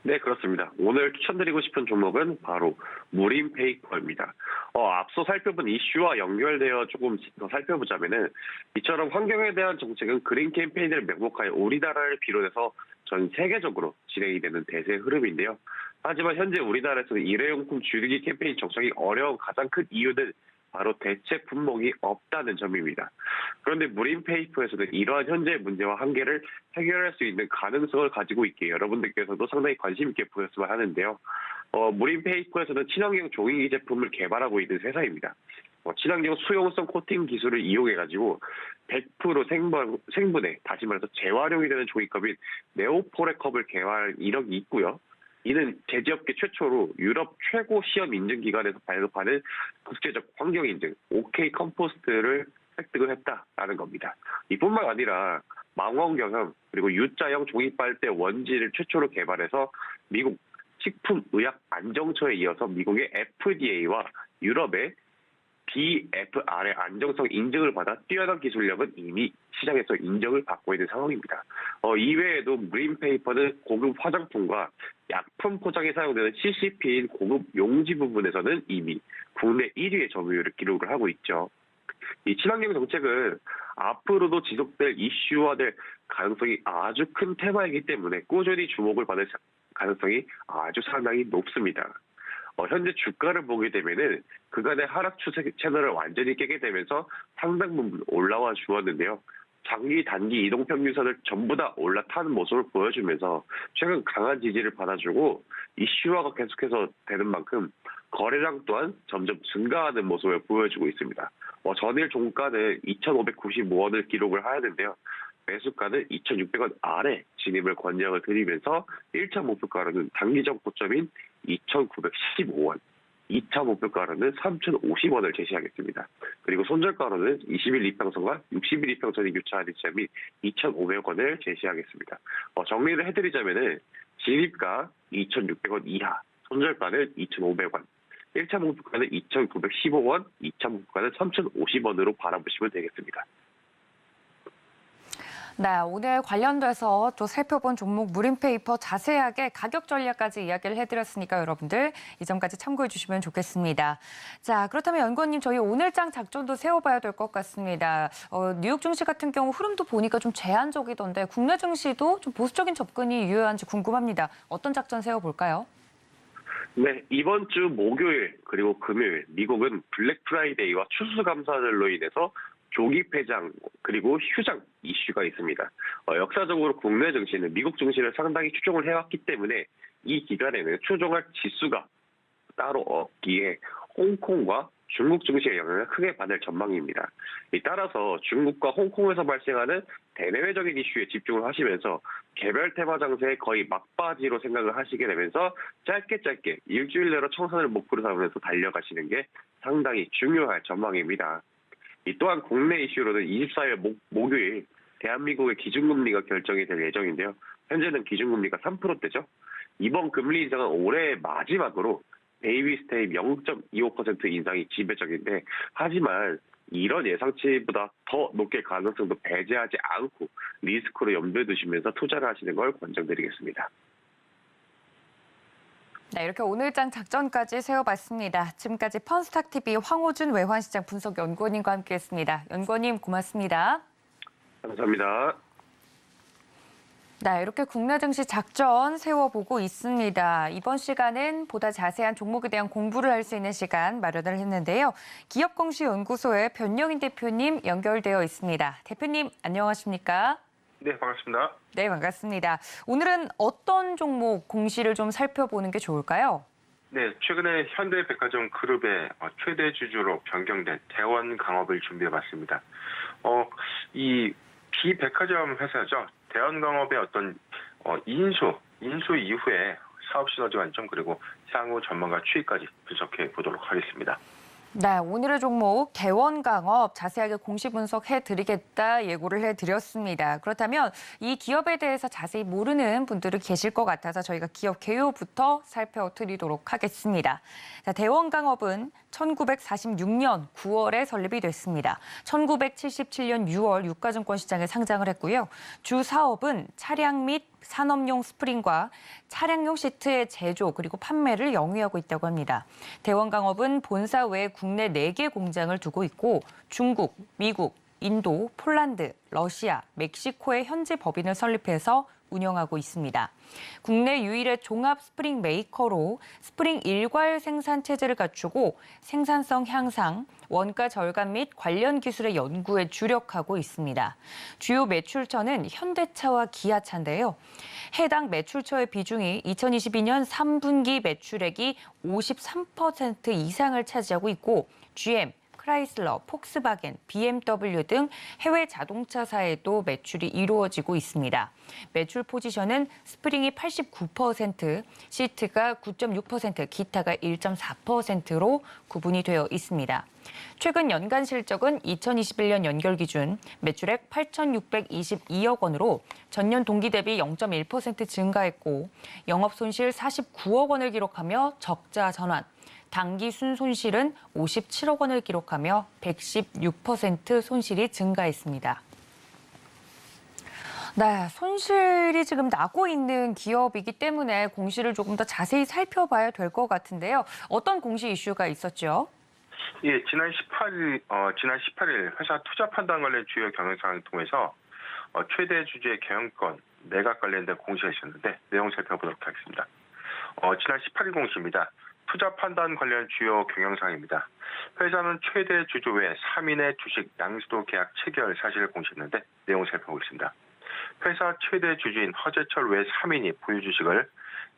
[SPEAKER 4] 네, 그렇습니다. 오늘 추천드리고 싶은 종목은 바로 무림페이퍼입니다. 앞서 살펴본 이슈와 연결되어 조금 더 살펴보자면은 이처럼 환경에 대한 정책은 그린 캠페인을 명목하여 우리나라를 비롯해서 전 세계적으로 진행이 되는 대세 흐름인데요. 하지만 현재 우리나라에서는 일회용품 줄이기 캠페인 정착이 어려운 가장 큰 이유는 바로 대체 품목이 없다는 점입니다. 그런데 무림페이퍼에서는 이러한 현재의 문제와 한계를 해결할 수 있는 가능성을 가지고 있기에 여러분들께서도 상당히 관심 있게 보셨으면 하는데요. 무림페이퍼에서는 친환경 종이 제품을 개발하고 있는 회사입니다. 친환경 수용성 코팅 기술을 이용해가지고 100% 생분해, 다시 말해서 재활용이 되는 종이컵인 네오포레컵을 개발한 이력이 있고요. 이는 제지업계 최초로 유럽 최고 시험 인증기관에서 발급하는 국제적 환경 인증 OK 컴포스트를 획득을 했다라는 겁니다. 이뿐만 아니라 망원경형 그리고 U자형 종이빨대 원지를 최초로 개발해서 미국 식품의약안정처에 이어서 미국의 FDA와 유럽의 BFR의 안정성 인증을 받아 뛰어난 기술력은 이미 시장에서 인정을 받고 있는 상황입니다. 이외에도 무림페이퍼는 고급 화장품과 약품 포장에 사용되는 CCP인 고급 용지 부분에서는 이미 국내 1위의 점유율을 기록을 하고 있죠. 이 친환경 정책은 앞으로도 지속될 이슈화될 가능성이 아주 큰 테마이기 때문에 꾸준히 주목을 받을 가능성이 아주 상당히 높습니다. 현재 주가를 보게 되면은 그간의 하락 추세 채널을 완전히 깨게 되면서 상당 부분 올라와 주었는데요. 장기, 단기 이동 평균선을 전부 다 올라타는 모습을 보여주면서 최근 강한 지지를 받아주고 이슈화가 계속해서 되는 만큼 거래량 또한 점점 증가하는 모습을 보여주고 있습니다. 전일 종가는 2,595원을 기록을 하였는데요. 매수가는 2,600원 아래 진입을 권장을 드리면서 1차 목표가로는 단기적 고점인 2,915원, 2차 목표가로는 3,050원을 제시하겠습니다. 그리고 손절가로는 20일 이평선과 60일 이평선이 교차하는 지점인 2,500원을 제시하겠습니다. 정리를 해드리자면은 진입가 2,600원 이하, 손절가는 2,500원, 1차 목표가는 2,915원, 2차 목표가는 3,050원으로 바라보시면 되겠습니다.
[SPEAKER 2] 네, 오늘 관련돼서 또 살펴본 종목 무림페이퍼 자세하게 가격 전략까지 이야기를 해드렸으니까 여러분들 이 점까지 참고해 주시면 좋겠습니다. 자, 그렇다면 연구원님 저희 오늘장 작전도 세워봐야 될 것 같습니다. 뉴욕 증시 같은 경우 흐름도 보니까 좀 제한적이던데 국내 증시도 좀 보수적인 접근이 유효한지 궁금합니다. 어떤 작전 세워볼까요?
[SPEAKER 4] 네, 이번 주 목요일 그리고 금요일 미국은 블랙 프라이데이와 추수감사절로 인해서 조기 폐장 그리고 휴장 이슈가 있습니다. 역사적으로 국내 증시는 미국 증시를 상당히 추종을 해왔기 때문에 이 기간에는 추종할 지수가 따로 없기에 홍콩과 중국 증시의 영향을 크게 받을 전망입니다. 따라서 중국과 홍콩에서 발생하는 대내외적인 이슈에 집중을 하시면서 개별 테마 장세에 거의 막바지로 생각을 하시게 되면서 짧게 일주일 내로 청산을 목표로 삼으면서 달려가시는 게 상당히 중요할 전망입니다. 또한 국내 이슈로는 24일 목요일 대한민국의 기준금리가 결정이 될 예정인데요. 현재는 기준금리가 3%대죠. 이번 금리 인상은 올해의 마지막으로 베이비 스텝 0.25% 인상이 지배적인데 하지만 이런 예상치보다 더 높게 가능성도 배제하지 않고 리스크로 염두에 두시면서 투자를 하시는 걸 권장드리겠습니다.
[SPEAKER 2] 네, 이렇게 오늘장 작전까지 세워봤습니다. 지금까지 펀스탁TV 황호준 외환시장 분석연구원님과 함께했습니다. 연구원님 고맙습니다.
[SPEAKER 4] 감사합니다.
[SPEAKER 2] 네, 이렇게 국내 증시 작전 세워보고 있습니다. 이번 시간은 보다 자세한 종목에 대한 공부를 할 수 있는 시간 마련을 했는데요. 기업공시연구소의 변영인 대표님 연결되어 있습니다. 대표님 안녕하십니까?
[SPEAKER 5] 네, 반갑습니다.
[SPEAKER 2] 네, 반갑습니다. 오늘은 어떤 종목 공시를 좀 살펴보는 게 좋을까요?
[SPEAKER 5] 네, 최근에 현대백화점 그룹의 최대 주주로 변경된 대원강업을 준비해봤습니다. 이 비백화점 회사죠. 대원강업의 어떤 인수 이후에 사업 시너지 관점 그리고 향후 전망과 추이까지 분석해 보도록 하겠습니다.
[SPEAKER 2] 네, 오늘의 종목 대원강업 자세하게 공시 분석해드리겠다 예고를 해드렸습니다. 그렇다면 이 기업에 대해서 자세히 모르는 분들이 계실 것 같아서 저희가 기업 개요부터 살펴드리도록 하겠습니다. 자, 대원강업은 1946년 9월에 설립이 됐습니다. 1977년 6월 유가증권 시장에 상장을 했고요. 주 사업은 차량 및 산업용 스프링과 차량용 시트의 제조 그리고 판매를 영위하고 있다고 합니다. 대원강업은 본사 외에 국내 4개 공장을 두고 있고 중국, 미국, 인도, 폴란드, 러시아, 멕시코에 현지 법인을 설립해서 운영하고 있습니다. 국내 유일의 종합 스프링 메이커로 스프링 일괄 생산 체제를 갖추고 생산성 향상, 원가 절감 및 관련 기술의 연구에 주력하고 있습니다. 주요 매출처는 현대차와 기아차인데요. 해당 매출처의 비중이 2022년 3분기 매출액이 53% 이상을 차지하고 있고 GM, 크라이슬러, 폭스바겐, BMW 등 해외 자동차사에도 매출이 이루어지고 있습니다. 매출 포지션은 스프링이 89%, 시트가 9.6%, 기타가 1.4%로 구분이 되어 있습니다. 최근 연간 실적은 2021년 연결 기준 매출액 8,622억 원으로 전년 동기 대비 0.1% 증가했고 영업 손실 49억 원을 기록하며 적자 전환. 당기 순손실은 57억 원을 기록하며 116% 손실이 증가했습니다. 네, 손실이 지금 나고 있는 기업이기 때문에 공시를 조금 더 자세히 살펴봐야 될 것 같은데요. 어떤 공시 이슈가 있었죠?
[SPEAKER 5] 예, 지난 18일 회사 투자 판단 관련 주요 경영사항을 통해서 최대 주주의 경영권 매각 관련된 공시가 있었는데 내용 살펴보도록 하겠습니다. 지난 18일 공시입니다. 투자 판단 관련 주요 경영사항입니다. 회사는 최대 주주 외 3인의 주식 양수도 계약 체결 사실을 공시했는데 내용 살펴보겠습니다. 회사 최대 주주인 허재철 외 3인이 보유 주식을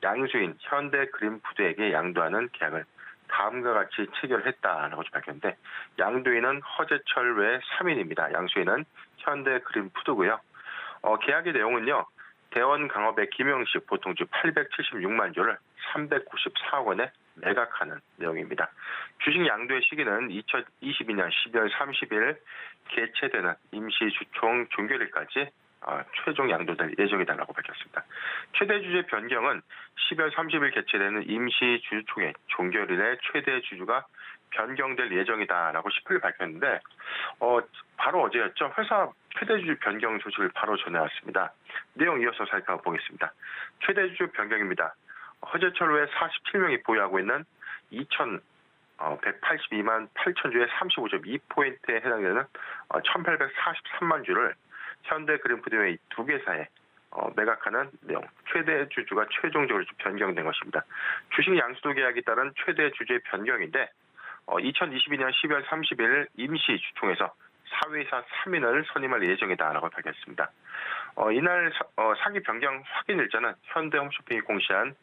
[SPEAKER 5] 양수인 현대그린푸드에게 양도하는 계약을 다음과 같이 체결했다라고 밝혔는데 양도인은 허재철 외 3인입니다. 양수인은 현대그린푸드고요. 계약의 내용은요. 대원강업의 김영식 보통주 876만 주를 394억 원에 매각하는 내용입니다. 주식 양도의 시기는 2022년 12월 30일 개최되는 임시주총 종결일까지 최종 양도될 예정이다라고 밝혔습니다. 최대 주주의 변경은 12월 30일 개최되는 임시주총의 종결일에 최대 주주가 변경될 예정이다라고 10일 밝혔는데 바로 어제였죠. 회사 최대 주주 변경 소식을 바로 전해왔습니다. 내용 이어서 살펴보겠습니다. 최대 주주 변경입니다. 허재철 외 47명이 보유하고 있는 2,182만 8천 주의 35.2%에 해당되는 1,843만 주를 현대그린푸드 외 2개사에 매각하는 내용, 최대 주주가 최종적으로 좀 변경된 것입니다. 주식 양수도 계약에 따른 최대 주주의 변경인데 2022년 12월 30일 임시 주총에서 사회이사 3인을 선임할 예정이다라고 밝혔습니다. 이날 사기 변경 확인 일자는 현대홈쇼핑이 공시한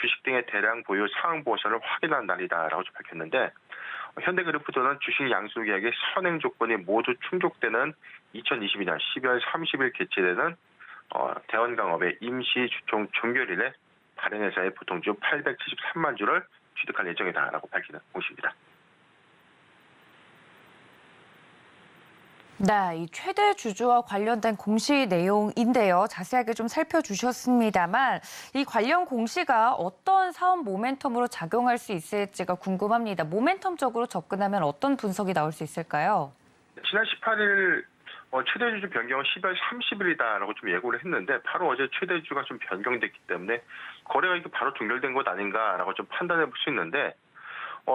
[SPEAKER 5] 주식 등의 대량 보유 상황 보고서를 확인한 날이다라고 밝혔는데 현대그룹푸드는 주식 양수 계약의 선행 조건이 모두 충족되는 2022년 12월 30일 개최되는 대원강업의 임시 주총 종결일에 발행회사의 보통주 873만 주를 취득할 예정이다라고 밝히는 공시입니다.
[SPEAKER 2] 네, 이 최대 주주와 관련된 공시 내용인데요. 자세하게 좀 살펴주셨습니다만 이 관련 공시가 어떤 사업 모멘텀으로 작용할 수 있을지가 궁금합니다. 모멘텀적으로 접근하면 어떤 분석이 나올 수 있을까요?
[SPEAKER 5] 지난 18일 최대 주주 변경은 12월 30일이다라고 좀 예고를 했는데 바로 어제 최대 주주가 좀 변경됐기 때문에 거래가 이렇게 바로 종결된 것 아닌가라고 좀 판단해 볼 수 있는데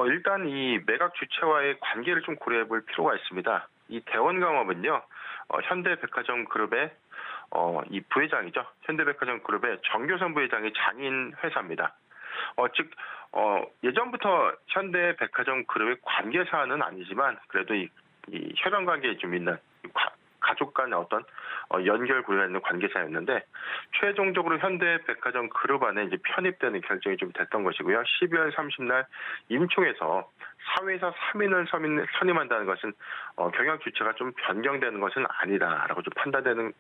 [SPEAKER 5] 일단 이 매각 주체와의 관계를 좀 고려해 볼 필요가 있습니다. 이 대원강업은요, 현대백화점 그룹의 이 부회장이죠. 현대백화점 그룹의 정교선 부회장이 장인 회사입니다. 즉 예전부터 현대백화점 그룹의 관계사는 아니지만 그래도 이 혈연 관계에 좀 있는 가족 간의 어떤 연결 고리가 있는 관계사였는데 최종적으로 현대백화점 그룹 안에 이제 편입되는 결정이 좀 됐던 것이고요. 12월 30날 임총에서 사회이사 3인을 선임한다는 것은 경영 주체가 좀 변경되는 것은 아니다라고 좀 판단되는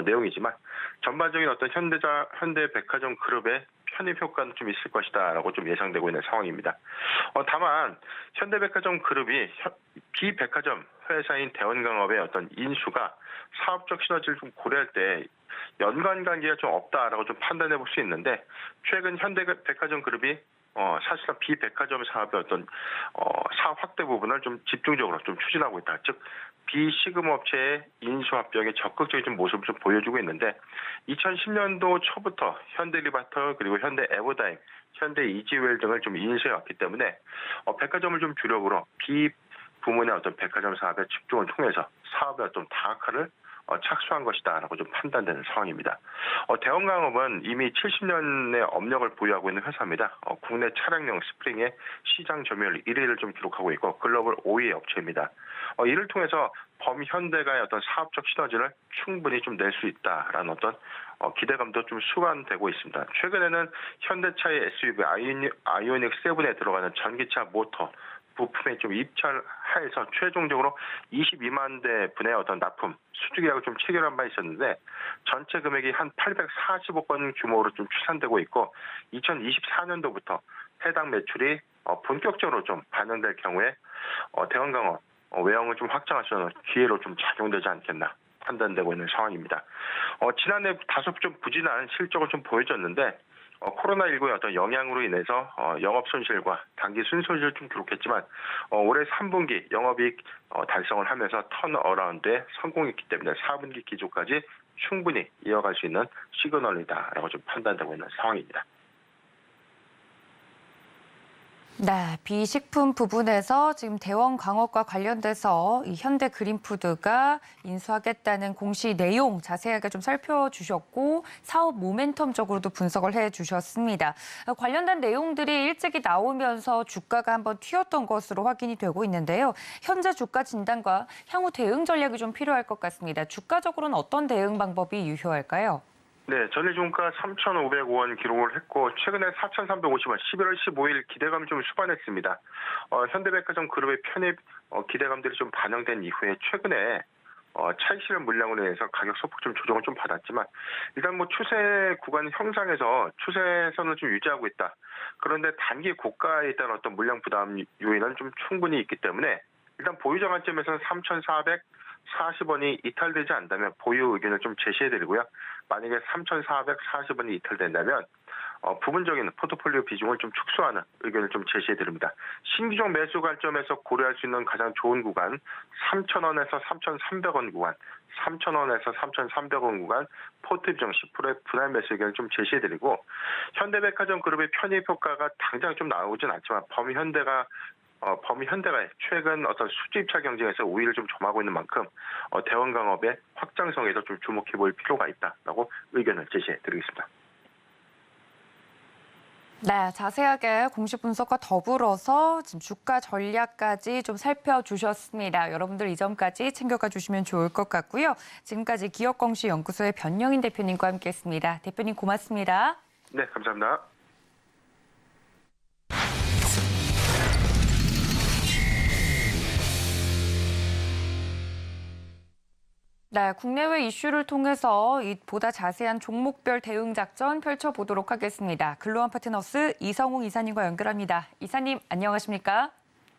[SPEAKER 5] 내용이지만 전반적인 어떤 현대백화점 그룹의 편입 효과는 좀 있을 것이다라고 좀 예상되고 있는 상황입니다. 다만 현대백화점 그룹이 비백화점 회사인 대원강업의 어떤 인수가 사업적 시너지를 좀 고려할 때 연관 관계가 좀 없다라고 좀 판단해 볼 수 있는데 최근 현대백화점 그룹이 사실상 비백화점 사업의 어떤 사업 확대 부분을 좀 집중적으로 좀 추진하고 있다. 즉 비시금업체의 인수합병에 적극적인 좀 모습을 좀 보여주고 있는데 2010년도 초부터 현대리바터 그리고 현대에버다임, 현대이지웰 등을 좀 인수해 왔기 때문에 백화점을 좀 주력으로 비부문의 어떤 백화점 사업에 집중을 통해서 사업의 어떤 다각화를 착수한 것이다라고 좀 판단되는 상황입니다. 대원강업은 이미 70년의 업력을 보유하고 있는 회사입니다. 국내 차량용 스프링의 시장 점유율 1위를 좀 기록하고 있고 글로벌 5위 업체입니다. 이를 통해서 범현대가의 어떤 사업적 시너지를 충분히 좀 낼 수 있다라는 어떤 기대감도 좀 수반되고 있습니다. 최근에는 현대차의 SUV 아이오닉 7에 들어가는 전기차 모터 부품에 좀 입찰하여서 최종적으로 22만 대 분의 어떤 납품 수주 계약을 좀 체결한 바 있었는데 전체 금액이 한 840억 원 규모로 좀 추산되고 있고 2024년도부터 해당 매출이 본격적으로 좀 반영될 경우에 대원강업 외형을 좀 확장할 수 있는 기회로 좀 작용되지 않겠나 판단되고 있는 상황입니다. 지난해 다소 좀 부진한 실적을 좀 보여줬는데 코로나19의 어떤 영향으로 인해서 영업 손실과 단기 순손실을 좀 기록했지만 올해 3분기 영업이익 달성을 하면서 턴어라운드에 성공했기 때문에 4분기 기조까지 충분히 이어갈 수 있는 시그널이다라고 좀 판단되고 있는 상황입니다.
[SPEAKER 2] 네, 비식품 부분에서 지금 대원강업과 관련돼서 이 현대그린푸드가 인수하겠다는 공시 내용 자세하게 좀 살펴주셨고 사업 모멘텀적으로도 분석을 해주셨습니다. 관련된 내용들이 일찍이 나오면서 주가가 한번 튀었던 것으로 확인이 되고 있는데요. 현재 주가 진단과 향후 대응 전략이 좀 필요할 것 같습니다. 주가적으로는 어떤 대응 방법이 유효할까요?
[SPEAKER 5] 네, 전일 종가 3,505원 기록을 했고 최근에 4,350원, 11월 15일 기대감이 좀 수반했습니다. 현대백화점 그룹의 편입 기대감들이 좀 반영된 이후에 최근에 차익 실현 물량으로 인해서 가격 소폭 좀 조정을 좀 받았지만 일단 뭐 추세 구간 형상에서 추세선을 좀 유지하고 있다. 그런데 단기 고가에 따른 어떤 물량 부담 요인은 좀 충분히 있기 때문에 일단 보유 정한점에서는 3,440원이 이탈되지 않는다면 보유 의견을 좀 제시해드리고요. 만약에 3,440원이 이탈된다면 부분적인 포트폴리오 비중을 좀 축소하는 의견을 좀 제시해드립니다. 신규종 매수 관점에서 고려할 수 있는 가장 좋은 구간 3,000원에서 3,300원 구간, 3,000원에서 3,300원 구간 포트 비중 10%의 분할 매수 의견을 좀 제시해드리고 현대백화점 그룹의 편입 효과가 당장 좀 나오진 않지만 범현대가 범현대가 최근 어떤 수주입찰 경쟁에서 우위를 좀 점하고 있는 만큼 대원강업의 확장성에도 좀 주목해 볼 필요가 있다라고 의견을 제시해 드리겠습니다.
[SPEAKER 2] 네, 자세하게 공시 분석과 더불어서 지금 주가 전략까지 좀 살펴주셨습니다. 여러분들 이 점까지 챙겨가 주시면 좋을 것 같고요. 지금까지 기업공시연구소의 변영인 대표님과 함께했습니다. 대표님 고맙습니다.
[SPEAKER 5] 네, 감사합니다.
[SPEAKER 2] 네, 국내외 이슈를 통해서 보다 자세한 종목별 대응 작전 펼쳐보도록 하겠습니다. 글로원 파트너스 이성웅 이사님과 연결합니다. 이사님, 안녕하십니까?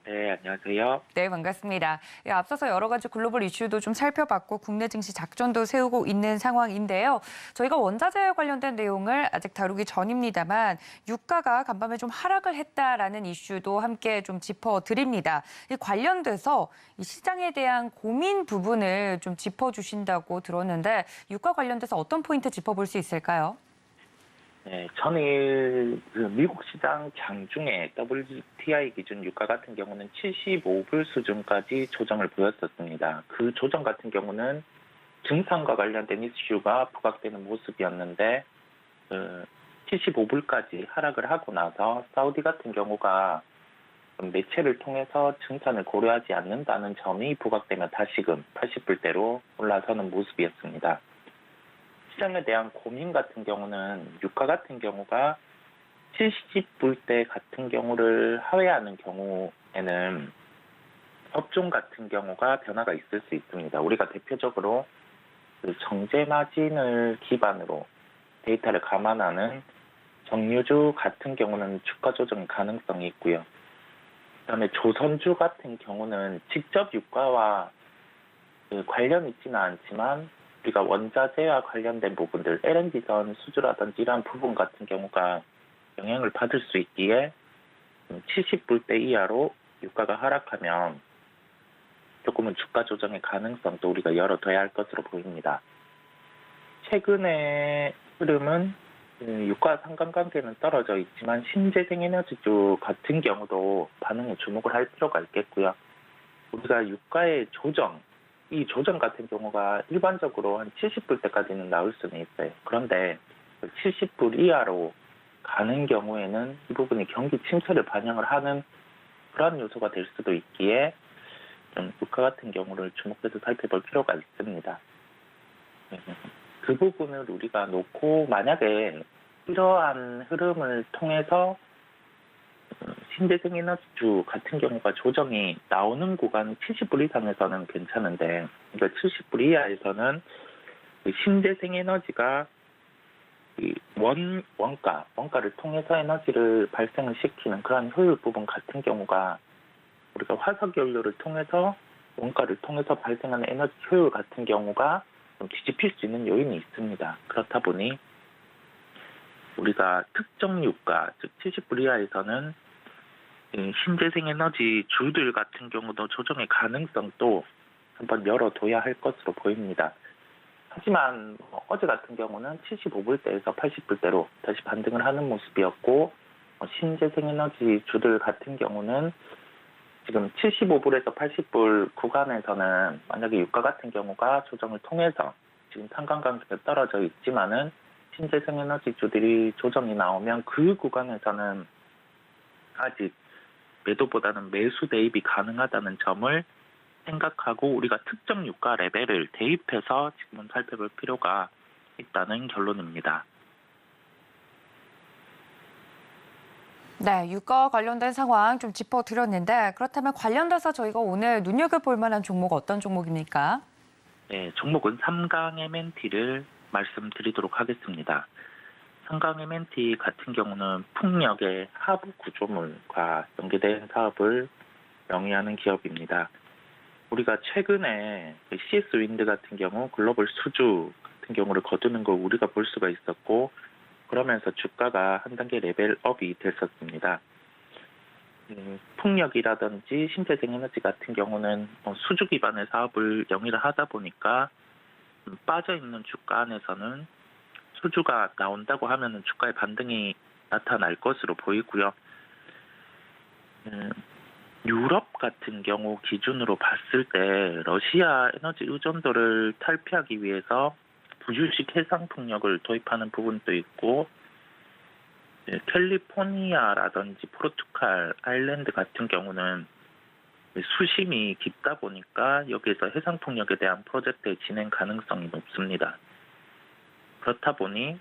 [SPEAKER 6] 네, 안녕하세요.
[SPEAKER 2] 네, 반갑습니다. 앞서서 여러 가지 글로벌 이슈도 좀 살펴봤고 국내 증시 작전도 세우고 있는 상황인데요. 저희가 원자재 관련된 내용을 아직 다루기 전입니다만 유가가 간밤에 좀 하락을 했다라는 이슈도 함께 좀 짚어드립니다. 이 관련돼서 이 시장에 대한 고민 부분을 좀 짚어주신다고 들었는데 유가 관련돼서 어떤 포인트 짚어볼 수 있을까요?
[SPEAKER 6] 네, 전일 미국 시장 장중에 WTI 기준 유가 같은 경우는 75불 수준까지 조정을 보였었습니다. 그 조정 같은 경우는 증산과 관련된 이슈가 부각되는 모습이었는데 75불까지 하락을 하고 나서 사우디 같은 경우가 매체를 통해서 증산을 고려하지 않는다는 점이 부각되며 다시금 80불대로 올라서는 모습이었습니다. 시장에 대한 고민 같은 경우는 유가 같은 경우가 70불대 같은 경우를 하회하는 경우에는 업종 같은 경우가 변화가 있을 수 있습니다. 우리가 대표적으로 그 정제 마진을 기반으로 데이터를 감안하는 정유주 같은 경우는 주가 조정 가능성이 있고요. 그다음에 조선주 같은 경우는 직접 유가와 관련이 있지는 않지만 우리가 원자재와 관련된 부분들, LNG선 수주라든지 이러한 부분 같은 경우가 영향을 받을 수 있기에 70불대 이하로 유가가 하락하면 조금은 주가 조정의 가능성도 우리가 열어둬야 할 것으로 보입니다. 최근의 흐름은 유가 상관관계는 떨어져 있지만 신재생에너지주 같은 경우도 반응에 주목을 할 필요가 있겠고요. 우리가 유가의 조정, 이 조정 같은 경우가 일반적으로 한 70불대까지는 나올 수는 있어요. 그런데 70불 이하로 가는 경우에는 이 부분이 경기 침체를 반영을 하는 그런 요소가 될 수도 있기에 좀 유가 같은 경우를 주목해서 살펴볼 필요가 있습니다. 그 부분을 우리가 놓고 만약에 이러한 흐름을 통해서 신재생에너지주 같은 경우가 조정이 나오는 구간이 70불 이상에서는 괜찮은데, 그러니까 70불 이하에서는 신재생에너지가 원가를 통해서 에너지를 발생을 시키는 그런 효율 부분 같은 경우가 우리가 화석연료를 통해서 원가를 통해서 발생하는 에너지 효율 같은 경우가 좀 뒤집힐 수 있는 요인이 있습니다. 그렇다 보니 우리가 특정 유가, 즉 70불 이하에서는 신재생에너지 주들 같은 경우도 조정의 가능성도 한번 열어둬야 할 것으로 보입니다. 하지만 어제 같은 경우는 75불대에서 80불대로 다시 반등을 하는 모습이었고, 신재생에너지 주들 같은 경우는 지금 75불에서 80불 구간에서는 만약에 유가 같은 경우가 조정을 통해서 지금 상관관계가 떨어져 있지만은 신재생에너지 주들이 조정이 나오면 그 구간에서는 아직 매도보다는 매수 대입이 가능하다는 점을 생각하고 우리가 특정 유가 레벨을 대입해서 지금은 살펴볼 필요가 있다는 결론입니다.
[SPEAKER 2] 네, 유가와 관련된 상황 좀 짚어드렸는데 그렇다면 관련돼서 저희가 오늘 눈여겨볼 만한 종목 어떤 종목입니까?
[SPEAKER 6] 네, 종목은 삼강 M&T를 말씀드리도록 하겠습니다. 삼강 M&T 같은 경우는 풍력의 하부 구조물과 연계된 사업을 영위하는 기업입니다. 우리가 최근에 CS 윈드 같은 경우 글로벌 수주 같은 경우를 거두는 걸 우리가 볼 수가 있었고, 그러면서 주가가 한 단계 레벨업이 됐었습니다. 풍력이라든지 신재생에너지 같은 경우는 수주 기반의 사업을 영위를 하다 보니까 빠져있는 주가 안에서는 수주가 나온다고 하면 주가의 반등이 나타날 것으로 보이고요. 유럽 같은 경우 기준으로 봤을 때 러시아 에너지 의존도를 탈피하기 위해서 부유식 해상풍력을 도입하는 부분도 있고, 캘리포니아라든지 포르투갈, 아일랜드 같은 경우는 수심이 깊다 보니까 여기에서 해상풍력에 대한 프로젝트의 진행 가능성이 높습니다. 그렇다 보니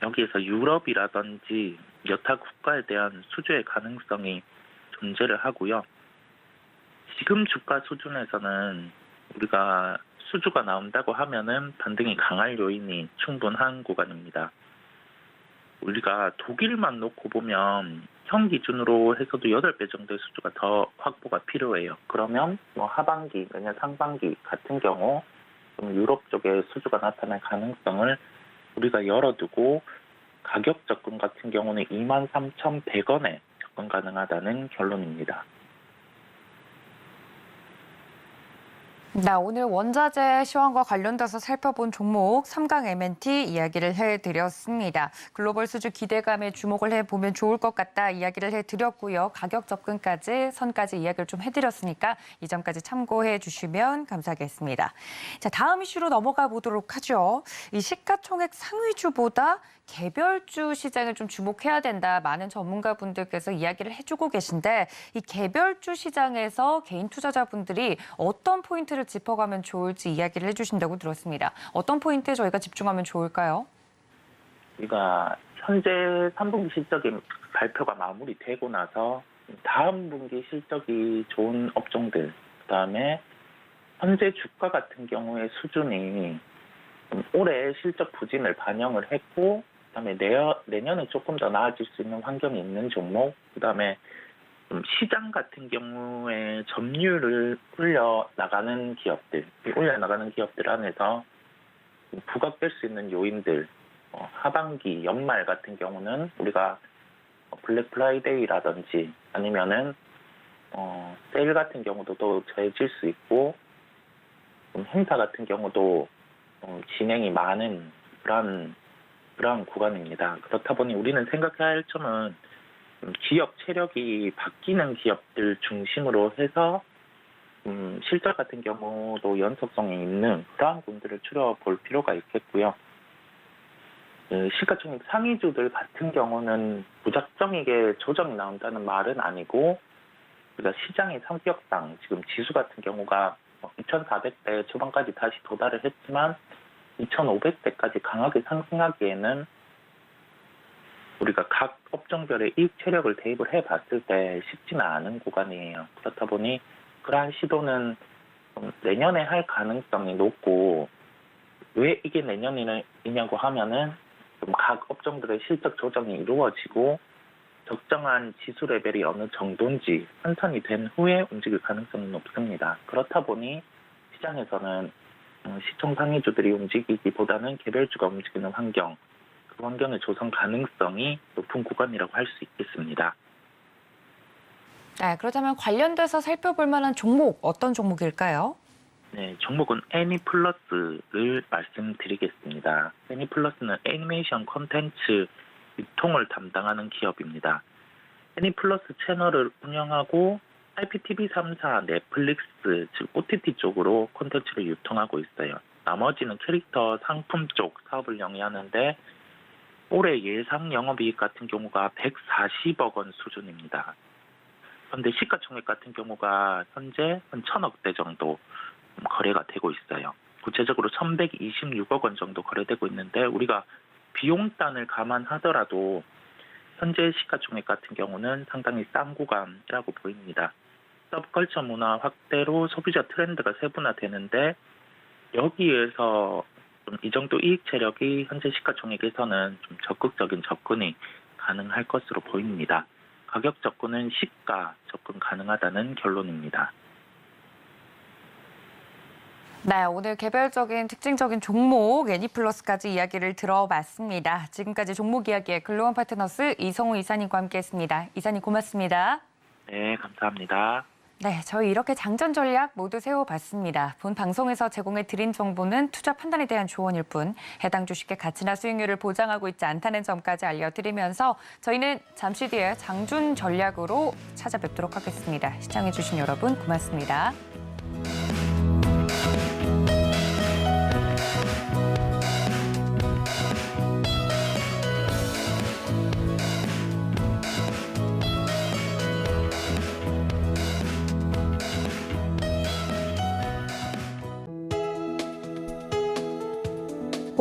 [SPEAKER 6] 여기에서 유럽이라든지 여타 국가에 대한 수주의 가능성이 존재를 하고요. 지금 주가 수준에서는 우리가 수주가 나온다고 하면은 반등이 강할 요인이 충분한 구간입니다. 우리가 독일만 놓고 보면 현 기준으로 해서도 8배 정도의 수주가 더 확보가 필요해요. 그러면 하반기, 내년 상반기 같은 경우 좀 유럽 쪽에 수주가 나타날 가능성을 우리가 열어두고, 가격 접근 같은 경우는 23,100원에 접근 가능하다는 결론입니다.
[SPEAKER 2] 네, 오늘 원자재 시황과 관련돼서 살펴본 종목 3강 M&T 이야기를 해드렸습니다. 글로벌 수주 기대감에 주목을 해보면 좋을 것 같다 이야기를 해드렸고요. 가격 접근까지 선까지 이야기를 좀 해드렸으니까 이 점까지 참고해 주시면 감사하겠습니다. 자, 다음 이슈로 넘어가 보도록 하죠. 이 시가총액 상위주보다 개별주 시장에 좀 주목해야 된다. 많은 전문가분들께서 이야기를 해주고 계신데, 이 개별주 시장에서 개인 투자자분들이 어떤 포인트를 짚어가면 좋을지 이야기를 해주신다고 들었습니다. 어떤 포인트에 저희가 집중하면 좋을까요?
[SPEAKER 6] 우리가 현재 3분기 실적이 발표가 마무리되고 나서 다음 분기 실적이 좋은 업종들, 그다음에 현재 주가 같은 경우의 수준이 올해 실적 부진을 반영을 했고, 그다음에 내년에 조금 더 나아질 수 있는 환경이 있는 종목, 그다음에 시장 같은 경우에 점유율을 올려나가는 기업들, 올려나가는 기업들 안에서 부각될 수 있는 요인들, 하반기, 연말 같은 경우는 우리가 블랙 프라이데이라든지 아니면은 세일 같은 경우도 또 더해질 수 있고, 행사 같은 경우도 진행이 많은 그런 구간입니다. 그렇다 보니 우리는 생각해야 할 점은 기업 체력이 바뀌는 기업들 중심으로 해서 실적 같은 경우도 연속성이 있는 그러한 분들을 추려볼 필요가 있겠고요. 시가총액 상위주들 같은 경우는 무작정이게 조정이 나온다는 말은 아니고, 우리가 시장의 성격상 지금 지수 같은 경우가 2,400대 초반까지 다시 도달을 했지만 2,500대까지 강하게 상승하기에는 우리가 각 업종별의 이익 체력을 대입을 해봤을 때 쉽지는 않은 구간이에요. 그렇다 보니 그러한 시도는 내년에 할 가능성이 높고, 왜 이게 내년이냐고 하면은 좀 각 업종들의 실적 조정이 이루어지고 적정한 지수 레벨이 어느 정도인지 환산이 된 후에 움직일 가능성이 높습니다. 그렇다 보니 시장에서는 시총 상위주들이 움직이기보다는 개별주가 움직이는 환경, 그 환경의 조성 가능성이 높은 구간이라고 할 수 있겠습니다.
[SPEAKER 2] 네, 그렇다면 관련돼서 살펴볼 만한 종목, 어떤 종목일까요?
[SPEAKER 6] 네, 종목은 애니플러스를 말씀드리겠습니다. 애니플러스는 애니메이션 콘텐츠 유통을 담당하는 기업입니다. 애니플러스 채널을 운영하고 IPTV 3사, 넷플릭스, 즉 OTT 쪽으로 콘텐츠를 유통하고 있어요. 나머지는 캐릭터 상품 쪽 사업을 영위하는데, 올해 예상 영업이익 같은 경우가 140억 원 수준입니다. 그런데 시가총액 같은 경우가 현재 한 1,000억대 정도 거래가 되고 있어요. 구체적으로 1,126억 원 정도 거래되고 있는데, 우리가 비용단을 감안하더라도 현재 시가총액 같은 경우는 상당히 싼 구간이라고 보입니다. 서브컬처 문화 확대로 소비자 트렌드가 세분화되는데, 여기에서 좀 이 정도 이익 체력이 현재 시가총액에서는 좀 적극적인 접근이 가능할 것으로 보입니다. 가격 접근은 시가 접근 가능하다는 결론입니다.
[SPEAKER 2] 네, 오늘 개별적인 특징적인 종목 애니플러스까지 이야기를 들어봤습니다. 지금까지 종목 이야기의 글로원 파트너스 이성우 이사님과 함께했습니다. 이사님 고맙습니다.
[SPEAKER 6] 네, 감사합니다.
[SPEAKER 2] 네, 저희 이렇게 장전 전략 모두 세워봤습니다. 본 방송에서 제공해 드린 정보는 투자 판단에 대한 조언일 뿐 해당 주식의 가치나 수익률을 보장하고 있지 않다는 점까지 알려드리면서 저희는 잠시 뒤에 장준 전략으로 찾아뵙도록 하겠습니다. 시청해주신 여러분 고맙습니다.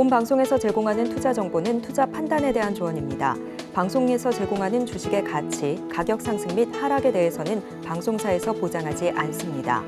[SPEAKER 1] 본 방송에서 제공하는 투자 정보는 투자 판단에 대한 조언입니다. 방송에서 제공하는 주식의 가치, 가격 상승 및 하락에 대해서는 방송사에서 보장하지 않습니다.